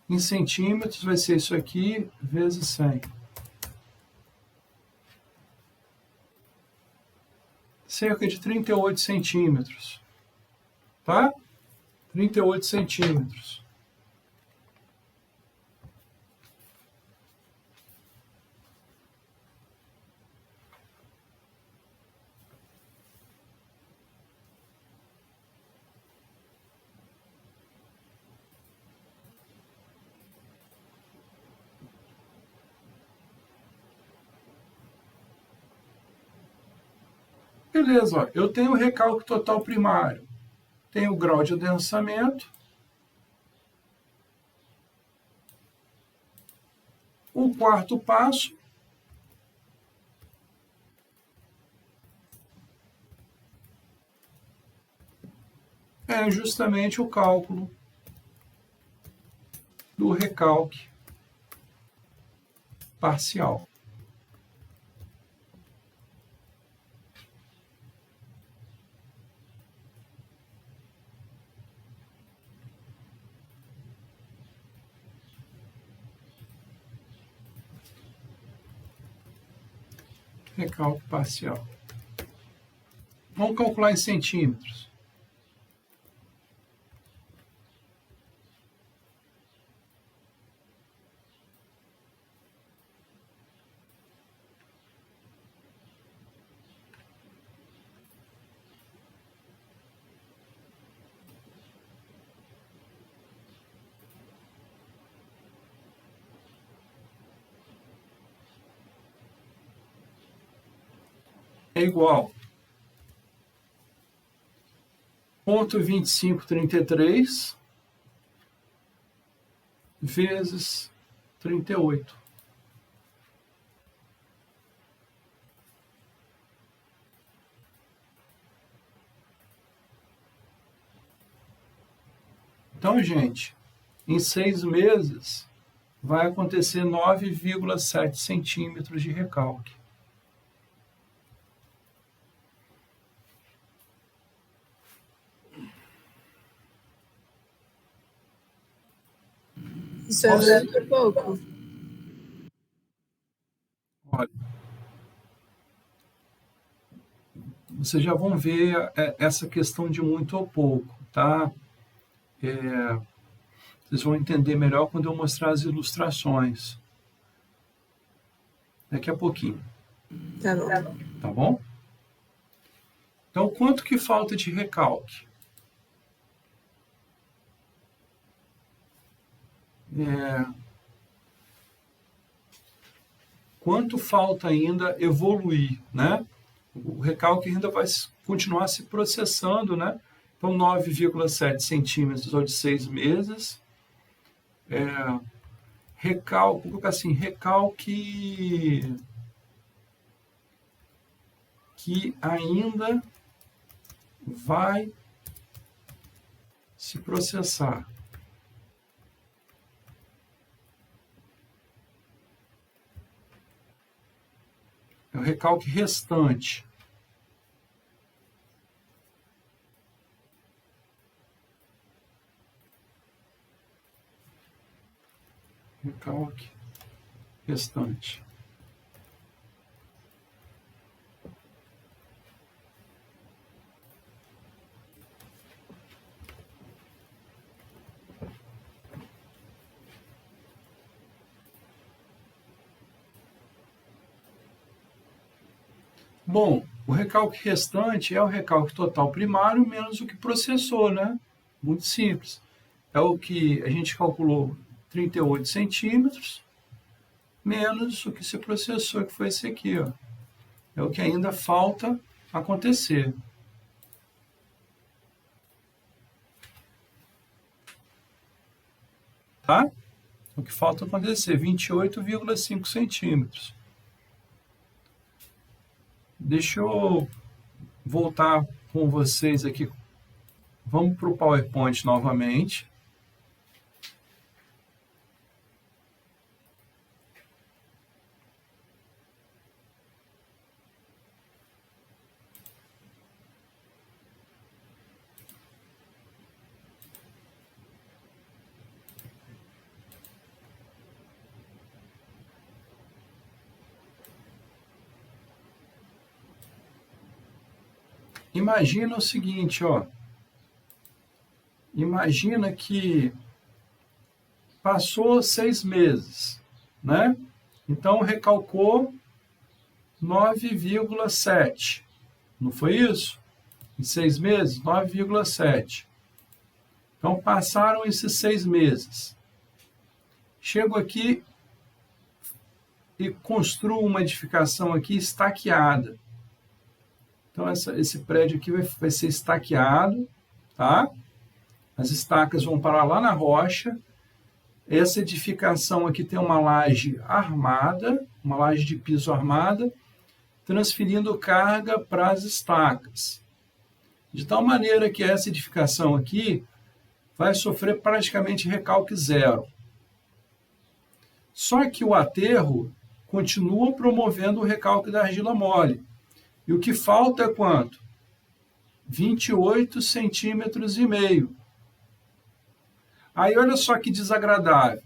Em centímetros vai ser isso aqui vezes 100. Cerca de 38 centímetros. Tá? 38 centímetros. Beleza, ó, eu tenho o recalque total primário. Tenho o grau de adensamento. O quarto passo é justamente o cálculo do recalque parcial. Recalque parcial. Vamos calcular em centímetros. É igual 0,2533 vezes 38. Então, gente, em 6 meses vai acontecer 9,7 centímetros de recalque. Isso é muito pouco. Olha, vocês já vão ver essa questão de muito ou pouco, tá? Vocês vão entender melhor quando eu mostrar as ilustrações. Daqui a pouquinho. Tá bom. Tá bom? Então, quanto que falta de recalque? Quanto falta ainda evoluir, né? O recalque ainda vai continuar se processando, né? Então, 9,7 centímetros ao de 6 meses. Recalque, vou colocar assim, recalque que ainda vai se processar. É o recalque restante. Recalque restante. Bom, o recalque restante é o recalque total primário menos o que processou, né? Muito simples. É o que a gente calculou 38 centímetros menos o que se processou, que foi esse aqui, ó. É o que ainda falta acontecer. Tá? O que falta acontecer, 28,5 centímetros. Deixa eu voltar com vocês aqui. Vamos para o PowerPoint novamente. Imagina o seguinte, ó. Imagina que passou 6 meses, né? Então recalcou 9,7. Não foi isso? Em 6 meses, 9,7. Então passaram esses 6 meses. Chego aqui e construo uma edificação aqui estaqueada. Então, esse prédio aqui vai ser estaqueado, tá? As estacas vão parar lá na rocha. Essa edificação aqui tem uma laje armada, uma laje de piso armada, transferindo carga para as estacas. De tal maneira que essa edificação aqui vai sofrer praticamente recalque zero. Só que o aterro continua promovendo o recalque da argila mole. E o que falta é quanto? 28 centímetros e meio. Aí olha só que desagradável.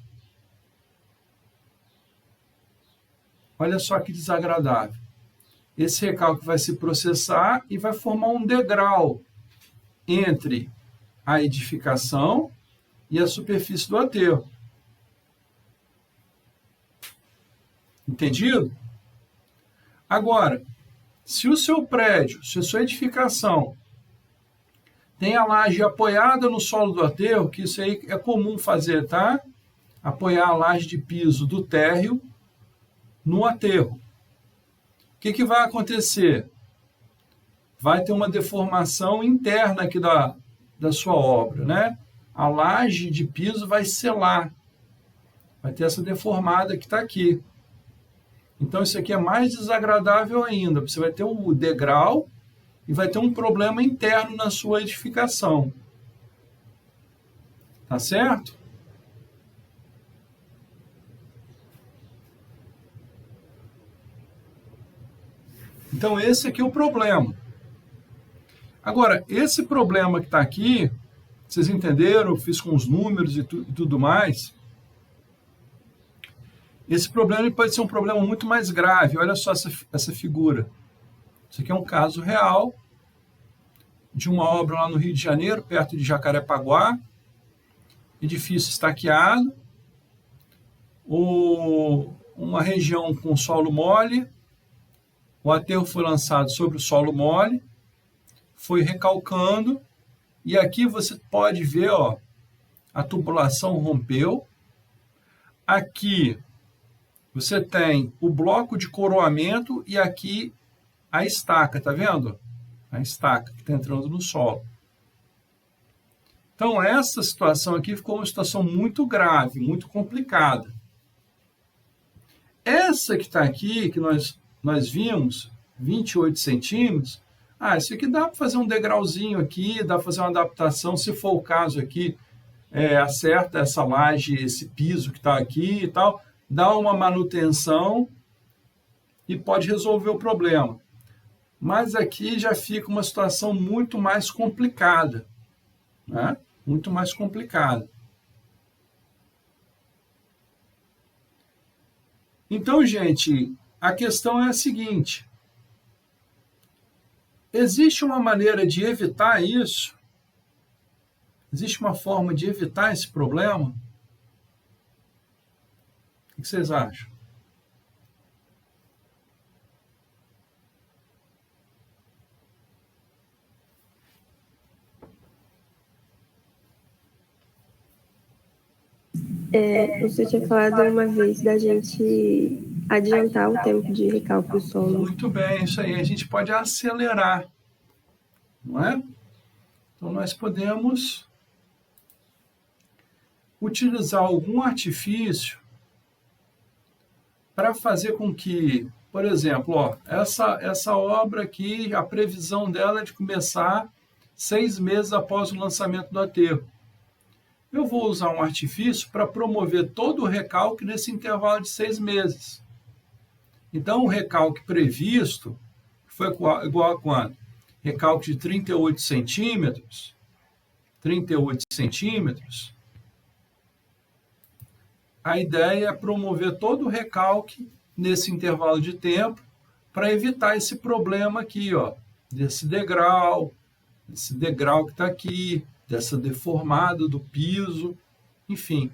Olha só que desagradável. Esse recalque vai se processar e vai formar um degrau entre a edificação e a superfície do aterro. Entendido? Agora, se o seu prédio, se a sua edificação tem a laje apoiada no solo do aterro, que isso aí é comum fazer, tá? Apoiar a laje de piso do térreo no aterro. O que vai acontecer? Vai ter uma deformação interna aqui da sua obra, né? A laje de piso vai selar. Vai ter essa deformada que está aqui. Então, isso aqui é mais desagradável ainda. Você vai ter o degrau e vai ter um problema interno na sua edificação. Tá certo? Então, esse aqui é o problema. Agora, esse problema que está aqui, vocês entenderam? Eu fiz com os números e tudo mais. Esse problema pode ser um problema muito mais grave. Olha só essa figura. Isso aqui é um caso real de uma obra lá no Rio de Janeiro, perto de Jacarepaguá. Edifício estaqueado. Uma região com solo mole. O aterro foi lançado sobre o solo mole. Foi recalcando. E aqui você pode ver, ó, a tubulação rompeu. Aqui você tem o bloco de coroamento e aqui a estaca, tá vendo? A estaca que está entrando no solo. Então, essa situação aqui ficou uma situação muito grave, muito complicada. Essa que está aqui, que nós vimos, 28 centímetros, isso aqui dá para fazer um degrauzinho aqui, dá para fazer uma adaptação, se for o caso aqui, acerta essa laje, esse piso que está aqui e tal, dá uma manutenção e pode resolver o problema. Mas aqui já fica uma situação muito mais complicada, né? Muito mais complicada. Então, gente, a questão é a seguinte: existe uma maneira de evitar isso? Existe uma forma de evitar esse problema? O que vocês acham? Você tinha falado uma vez da gente adiantar o tempo de recálculo solo. Muito bem, isso aí. A gente pode acelerar, não é? Então, nós podemos utilizar algum artifício para fazer com que, por exemplo, ó, essa obra aqui, a previsão dela é de começar 6 meses após o lançamento do aterro. Eu vou usar um artifício para promover todo o recalque nesse intervalo de 6 meses. Então, o recalque previsto foi igual a quanto? Recalque de 38 centímetros. 38 centímetros. A ideia é promover todo o recalque nesse intervalo de tempo para evitar esse problema aqui, ó, desse degrau que está aqui, dessa deformada do piso, enfim,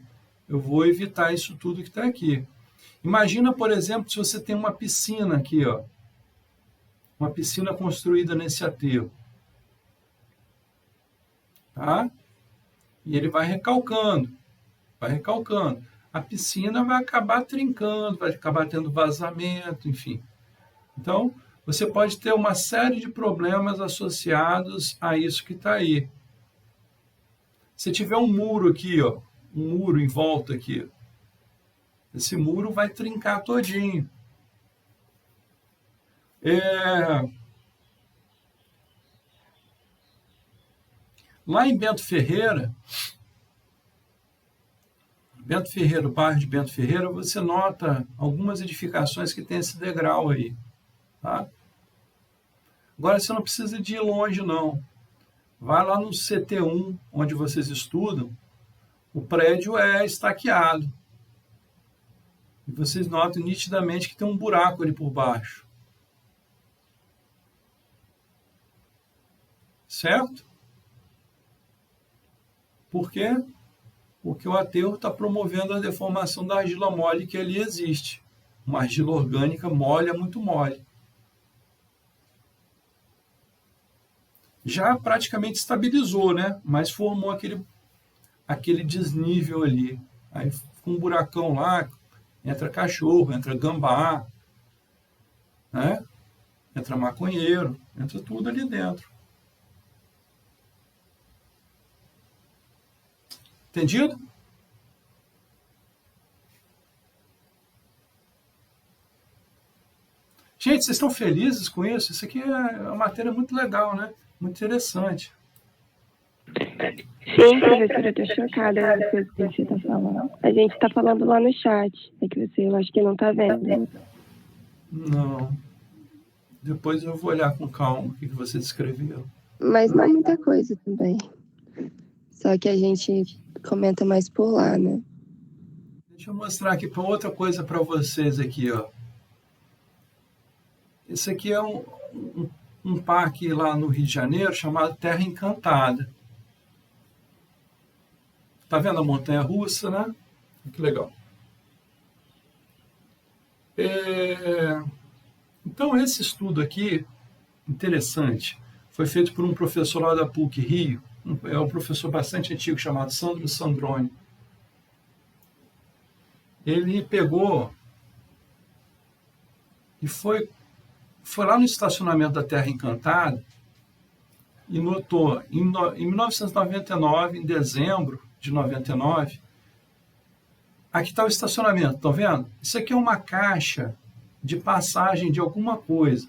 eu vou evitar isso tudo que está aqui. Imagina, por exemplo, se você tem uma piscina aqui, ó, uma piscina construída nesse aterro, tá? E ele vai recalcando, a piscina vai acabar trincando, vai acabar tendo vazamento, enfim. Então, você pode ter uma série de problemas associados a isso que está aí. Se tiver um muro aqui, ó, um muro em volta aqui, esse muro vai trincar todinho. Lá em Bento Ferreira, o bairro de Bento Ferreira, você nota algumas edificações que tem esse degrau aí, tá? Agora, você não precisa de ir longe, não. Vai lá no CT1, onde vocês estudam, o prédio é estaqueado. E vocês notam nitidamente que tem um buraco ali por baixo. Certo? Por quê? Porque o aterro está promovendo a deformação da argila mole que ali existe. Uma argila orgânica mole é muito mole. Já praticamente estabilizou, né? Mas formou aquele desnível ali. Aí fica um buracão lá, entra cachorro, entra gambá, né? Entra maconheiro, entra tudo ali dentro. Entendido? Gente, vocês estão felizes com isso? Isso aqui é uma matéria muito legal, né? Muito interessante. Sim, professora, eu tô chocada com as coisas que você está falando. A gente está falando lá no chat, é que você, eu acho que não está vendo. Não. Depois eu vou olhar com calma o que você descreveu. Mas não é muita coisa também. Só que a gente comenta mais por lá, né? Deixa eu mostrar aqui para outra coisa para vocês aqui, ó. Esse aqui é um parque lá no Rio de Janeiro chamado Terra Encantada. Tá vendo a montanha-russa, né? Que legal. Então, esse estudo aqui, interessante, foi feito por um professor lá da PUC Rio, é um professor bastante antigo chamado Sandro Sandroni. Ele pegou e foi lá no estacionamento da Terra Encantada e notou, em 1999, em dezembro de 99, aqui está o estacionamento, estão vendo? Isso aqui é uma caixa de passagem de alguma coisa.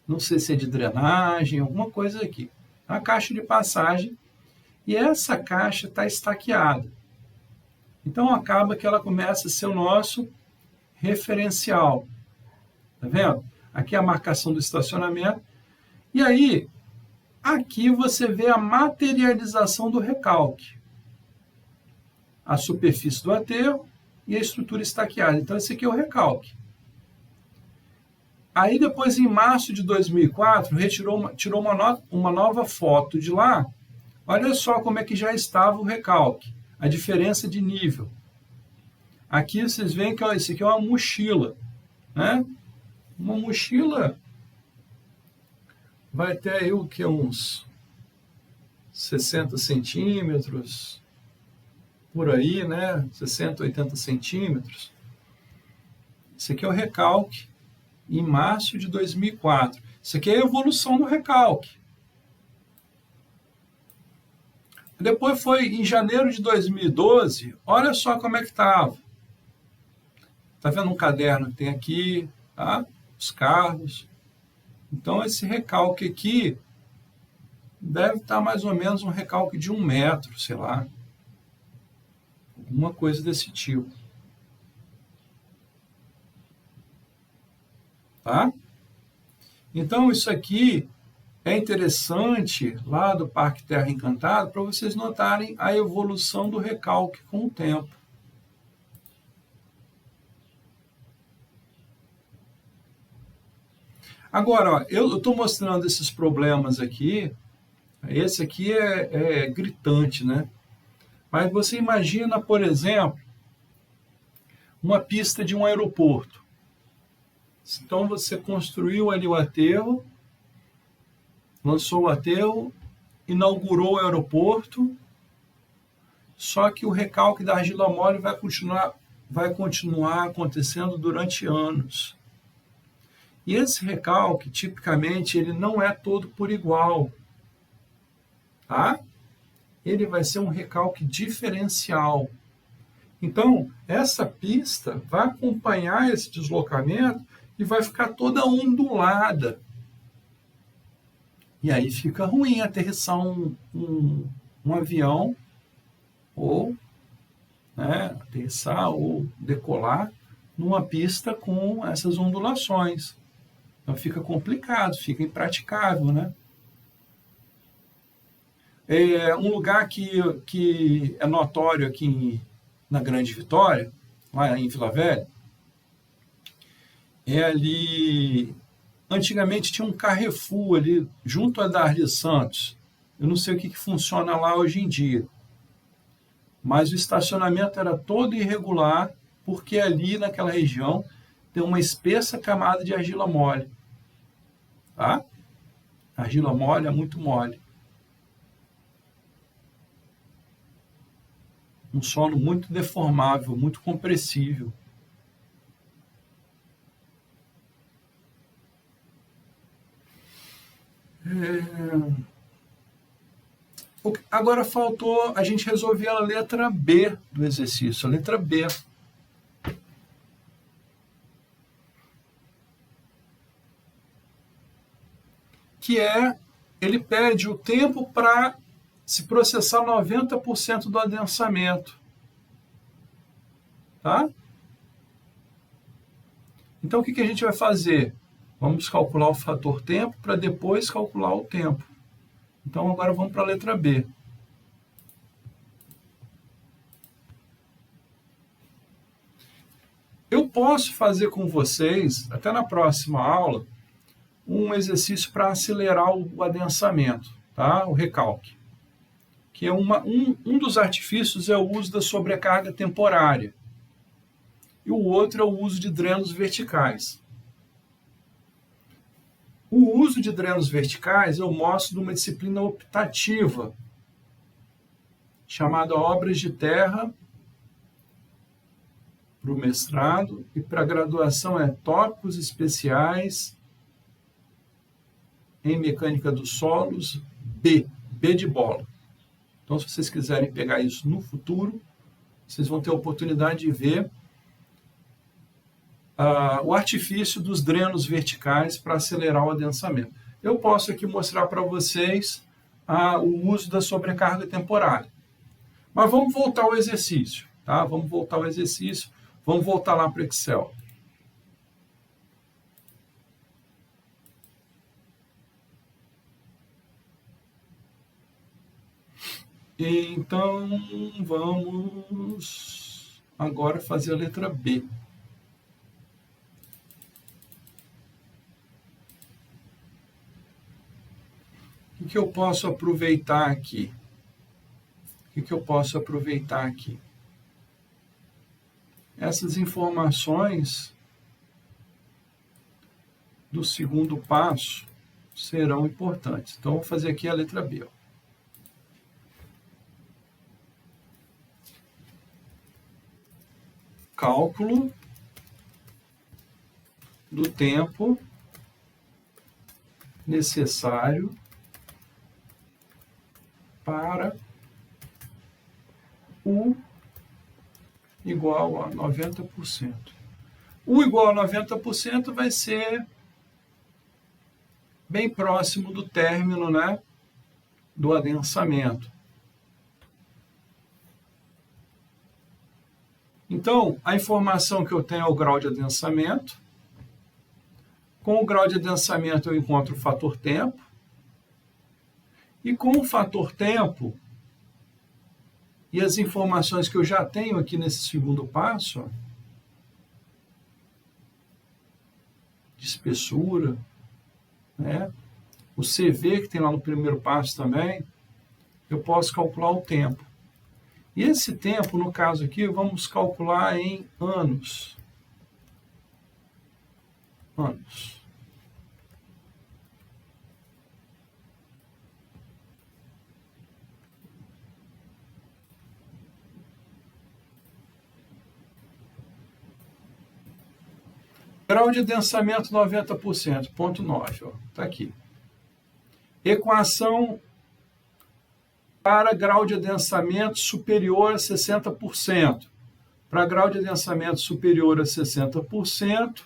Não sei se é de drenagem, alguma coisa aqui. É uma caixa de passagem e essa caixa está estaqueada. Então, acaba que ela começa a ser o nosso referencial. A Tá vendo? Aqui é a marcação do estacionamento. E aí, aqui você vê a materialização do recalque. A superfície do aterro e a estrutura estaqueada. Então, esse aqui é o recalque. Aí, depois, em março de 2004, tirou uma nova foto de lá. Olha só como é que já estava o recalque, a diferença de nível. Aqui vocês veem que isso aqui é uma mochila, né? Uma mochila vai ter aí o que? Uns 60 centímetros, por aí, né? 60, 80 centímetros. Esse aqui é o recalque em março de 2004. Isso aqui é a evolução do recalque. Depois foi em janeiro de 2012, olha só como é que estava. Está vendo um caderno que tem aqui, tá? Os carros. Então, esse recalque aqui deve estar mais ou menos um recalque de 1 metro, sei lá. Alguma coisa desse tipo. Tá? Então, isso aqui é interessante, lá do Parque Terra Encantada, para vocês notarem a evolução do recalque com o tempo. Agora, ó, eu estou mostrando esses problemas aqui. Esse aqui é gritante, né? Mas você imagina, por exemplo, uma pista de um aeroporto. Então, você construiu ali o aterro, lançou o aterro, inaugurou o aeroporto, só que o recalque da argila mole vai continuar acontecendo durante anos. E esse recalque, tipicamente, ele não é todo por igual. Tá? Ele vai ser um recalque diferencial. Então, essa pista vai acompanhar esse deslocamento e vai ficar toda ondulada. E aí fica ruim aterrissar um avião, ou aterrissar ou decolar numa pista com essas ondulações. Então fica complicado, fica impraticável, né? Um lugar que é notório aqui na Grande Vitória, lá em Vila Velha, é ali. Antigamente tinha um Carrefour ali, junto a Darli Santos. Eu não sei o que funciona lá hoje em dia. Mas o estacionamento era todo irregular, porque ali naquela região tem uma espessa camada de argila mole. Tá? A argila mole é muito mole. Um solo muito deformável, muito compressível. Agora faltou a gente resolver a letra B do exercício, a letra B. Que ele pede o tempo para se processar 90% do adensamento. Tá? Então, o que a gente vai fazer? Vamos calcular o fator tempo para depois calcular o tempo. Então, agora vamos para a letra B. Eu posso fazer com vocês, até na próxima aula, um exercício para acelerar o adensamento, tá? O recalque. Que é um dos artifícios é o uso da sobrecarga temporária. E o outro é o uso de drenos verticais. O uso de drenos verticais eu mostro numa disciplina optativa, chamada Obras de Terra, para o mestrado, e para a graduação é Tópicos Especiais em Mecânica dos Solos, B de bola. Então, se vocês quiserem pegar isso no futuro, vocês vão ter a oportunidade de ver o artifício dos drenos verticais para acelerar o adensamento. Eu posso aqui mostrar para vocês o uso da sobrecarga temporária. Mas vamos voltar ao exercício. Tá? Vamos voltar ao exercício. Vamos voltar lá para o Excel. Então, vamos agora fazer a letra B. O que eu posso aproveitar aqui? O que eu posso aproveitar aqui? Essas informações do segundo passo serão importantes. Então, vou fazer aqui a letra B. Ó. Cálculo do tempo necessário para U igual a 90%. U igual a 90% vai ser bem próximo do término, né, do adensamento. Então, a informação que eu tenho é o grau de adensamento. Com o grau de adensamento eu encontro o fator tempo. E com o fator tempo e as informações que eu já tenho aqui nesse segundo passo, ó, de espessura, né, o CV que tem lá no primeiro passo também, eu posso calcular o tempo. E esse tempo, no caso aqui, vamos calcular em anos. Anos. Grau de densamento 90%, ponto 9, está aqui. Equação para grau de adensamento superior a 60%. Para grau de adensamento superior a 60%,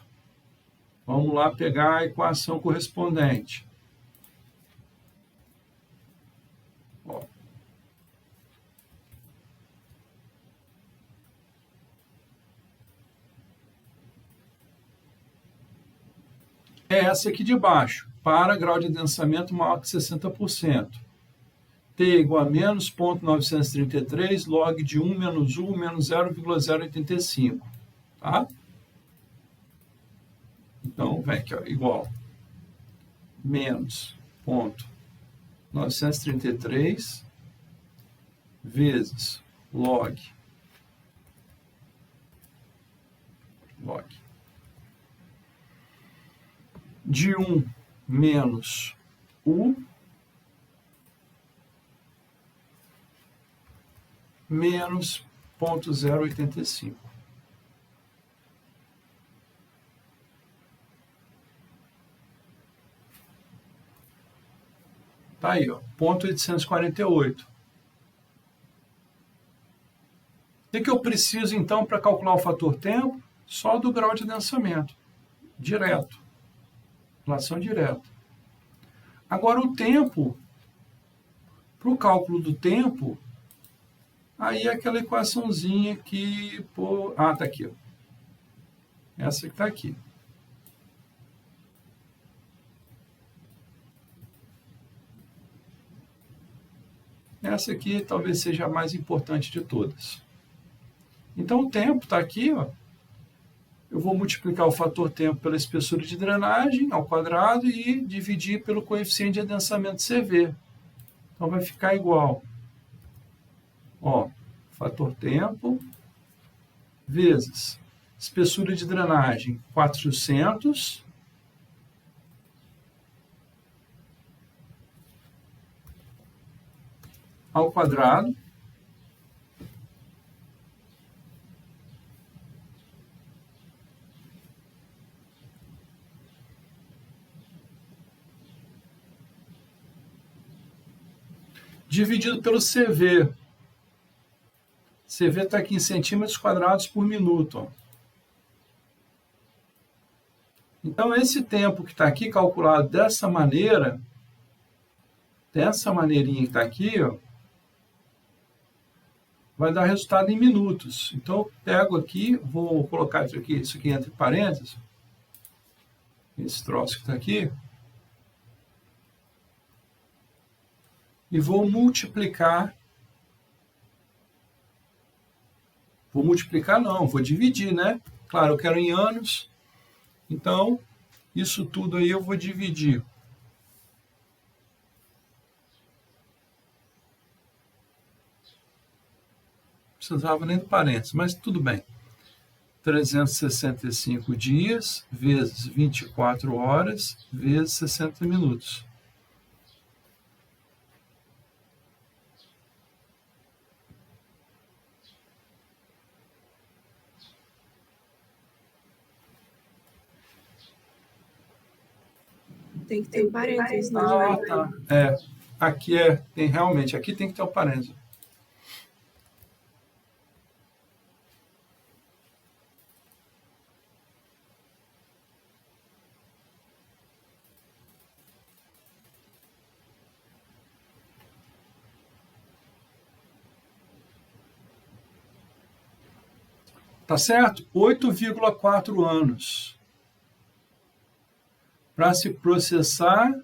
vamos lá pegar a equação correspondente. Ó. É essa aqui de baixo, para grau de adensamento maior que 60%. T igual a menos 0,933 log de 1 menos U menos 0,085. Tá? Então, vem aqui, ó, igual menos 0,933 vezes log de 1 menos U menos 0,085. Tá aí, ó, 0,848. O que eu preciso, então, para calcular o fator tempo? Só do grau de densamento. Direto. Relação direta. Agora, o tempo, para o cálculo do tempo, aí é aquela equaçãozinha que... tá aqui. Ó. Essa que está aqui. Essa aqui talvez seja a mais importante de todas. Então, o tempo está aqui, ó. Eu vou multiplicar o fator tempo pela espessura de drenagem ao quadrado e dividir pelo coeficiente de adensamento CV. Então, vai ficar igual. Ó, fator tempo vezes espessura de drenagem 400 ao quadrado dividido pelo CV. CV está aqui em centímetros quadrados por minuto. Ó. Então, esse tempo que está aqui calculado dessa maneira, dessa maneirinha que está aqui, ó, vai dar resultado em minutos. Então, eu pego aqui, vou colocar isso aqui entre parênteses, esse troço que está aqui, e vou multiplicar Vou multiplicar? Não, vou dividir, né? Claro, eu quero em anos, então isso tudo aí eu vou dividir. Não precisava nem do parênteses, mas tudo bem. 365 dias vezes 24 horas vezes 60 minutos. Tem que ter um parênteses, não Ah, vai. tá. Aqui tem realmente, aqui tem que ter um parênteses. Tá certo? 8,4 anos para se processar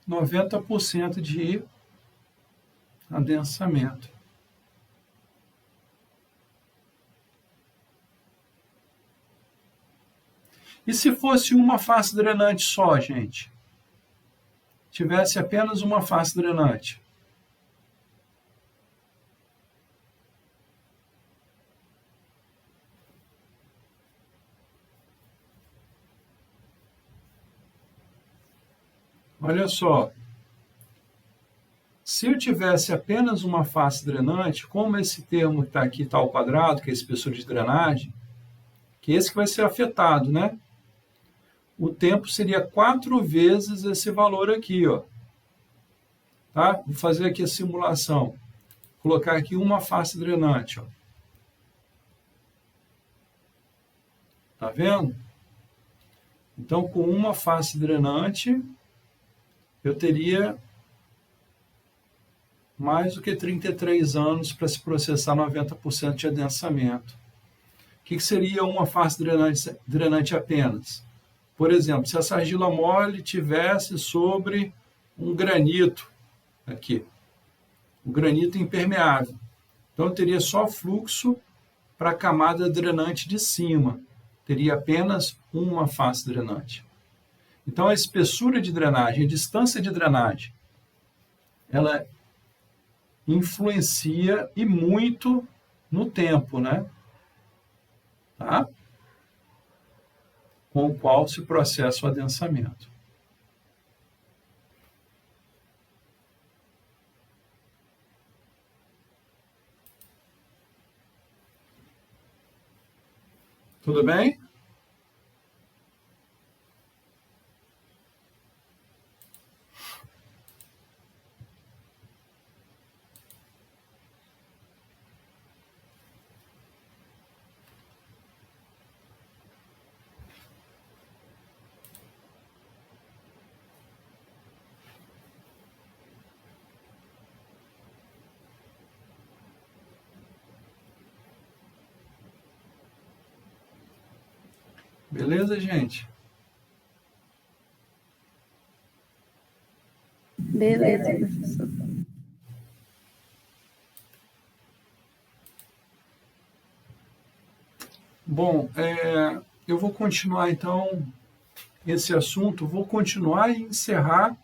90% de adensamento. E se fosse uma face drenante só, gente? Tivesse apenas uma face drenante? Olha só, se eu tivesse apenas uma face drenante, como esse termo que está aqui está ao quadrado, que é a espessura de drenagem, que esse que vai ser afetado, né? O tempo seria 4 vezes esse valor aqui, ó. Tá? Vou fazer aqui a simulação. Vou colocar aqui uma face drenante, ó. Tá vendo? Então, com uma face drenante, eu teria mais do que 33 anos para se processar 90% de adensamento. O que seria uma face drenante apenas? Por exemplo, se essa argila mole tivesse sobre um granito, aqui, o granito impermeável, então eu teria só fluxo para a camada drenante de cima, teria apenas uma face drenante. Então a espessura de drenagem, a distância de drenagem, ela influencia e muito no tempo, né? Tá? Com o qual se processa o adensamento. Tudo bem? Beleza, gente? Beleza, professor. Bom, eu vou continuar então esse assunto, vou continuar e encerrar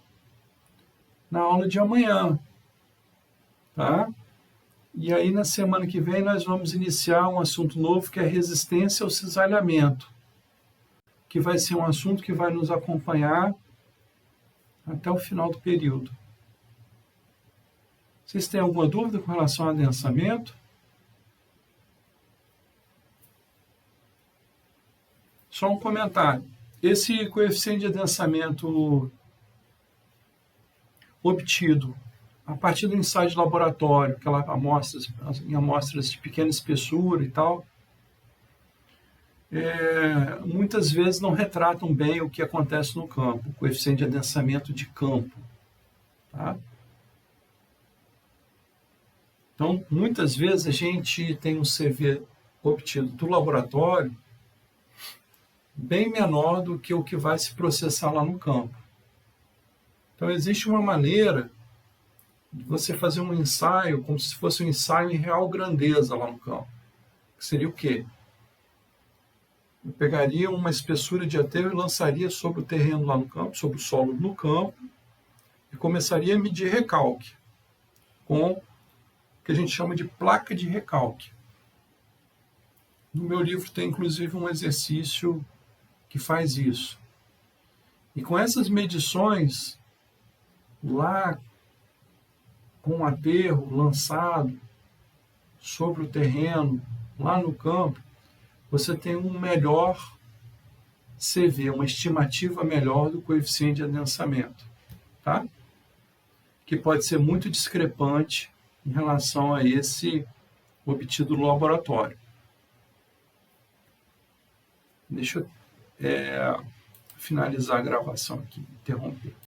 na aula de amanhã, tá? E aí na semana que vem nós vamos iniciar um assunto novo que é resistência ao cisalhamento, que vai ser um assunto que vai nos acompanhar até o final do período. Vocês têm alguma dúvida com relação ao adensamento? Só um comentário. Esse coeficiente de adensamento obtido a partir do ensaio de laboratório, em amostras de pequena espessura e tal, muitas vezes não retratam bem o que acontece no campo, o coeficiente de adensamento de campo. Tá? Então, muitas vezes a gente tem um CV obtido do laboratório bem menor do que o que vai se processar lá no campo. Então, existe uma maneira você fazer um ensaio como se fosse um ensaio em real grandeza lá no campo. Que seria o quê? Eu pegaria uma espessura de aterro e lançaria sobre o terreno lá no campo, sobre o solo no campo, e começaria a medir recalque com o que a gente chama de placa de recalque. No meu livro tem inclusive um exercício que faz isso. E com essas medições, lá com o aterro lançado sobre o terreno, lá no campo, você tem um melhor CV, uma estimativa melhor do coeficiente de adensamento, tá? Que pode ser muito discrepante em relação a esse obtido no laboratório. Deixa eu finalizar a gravação aqui, interromper.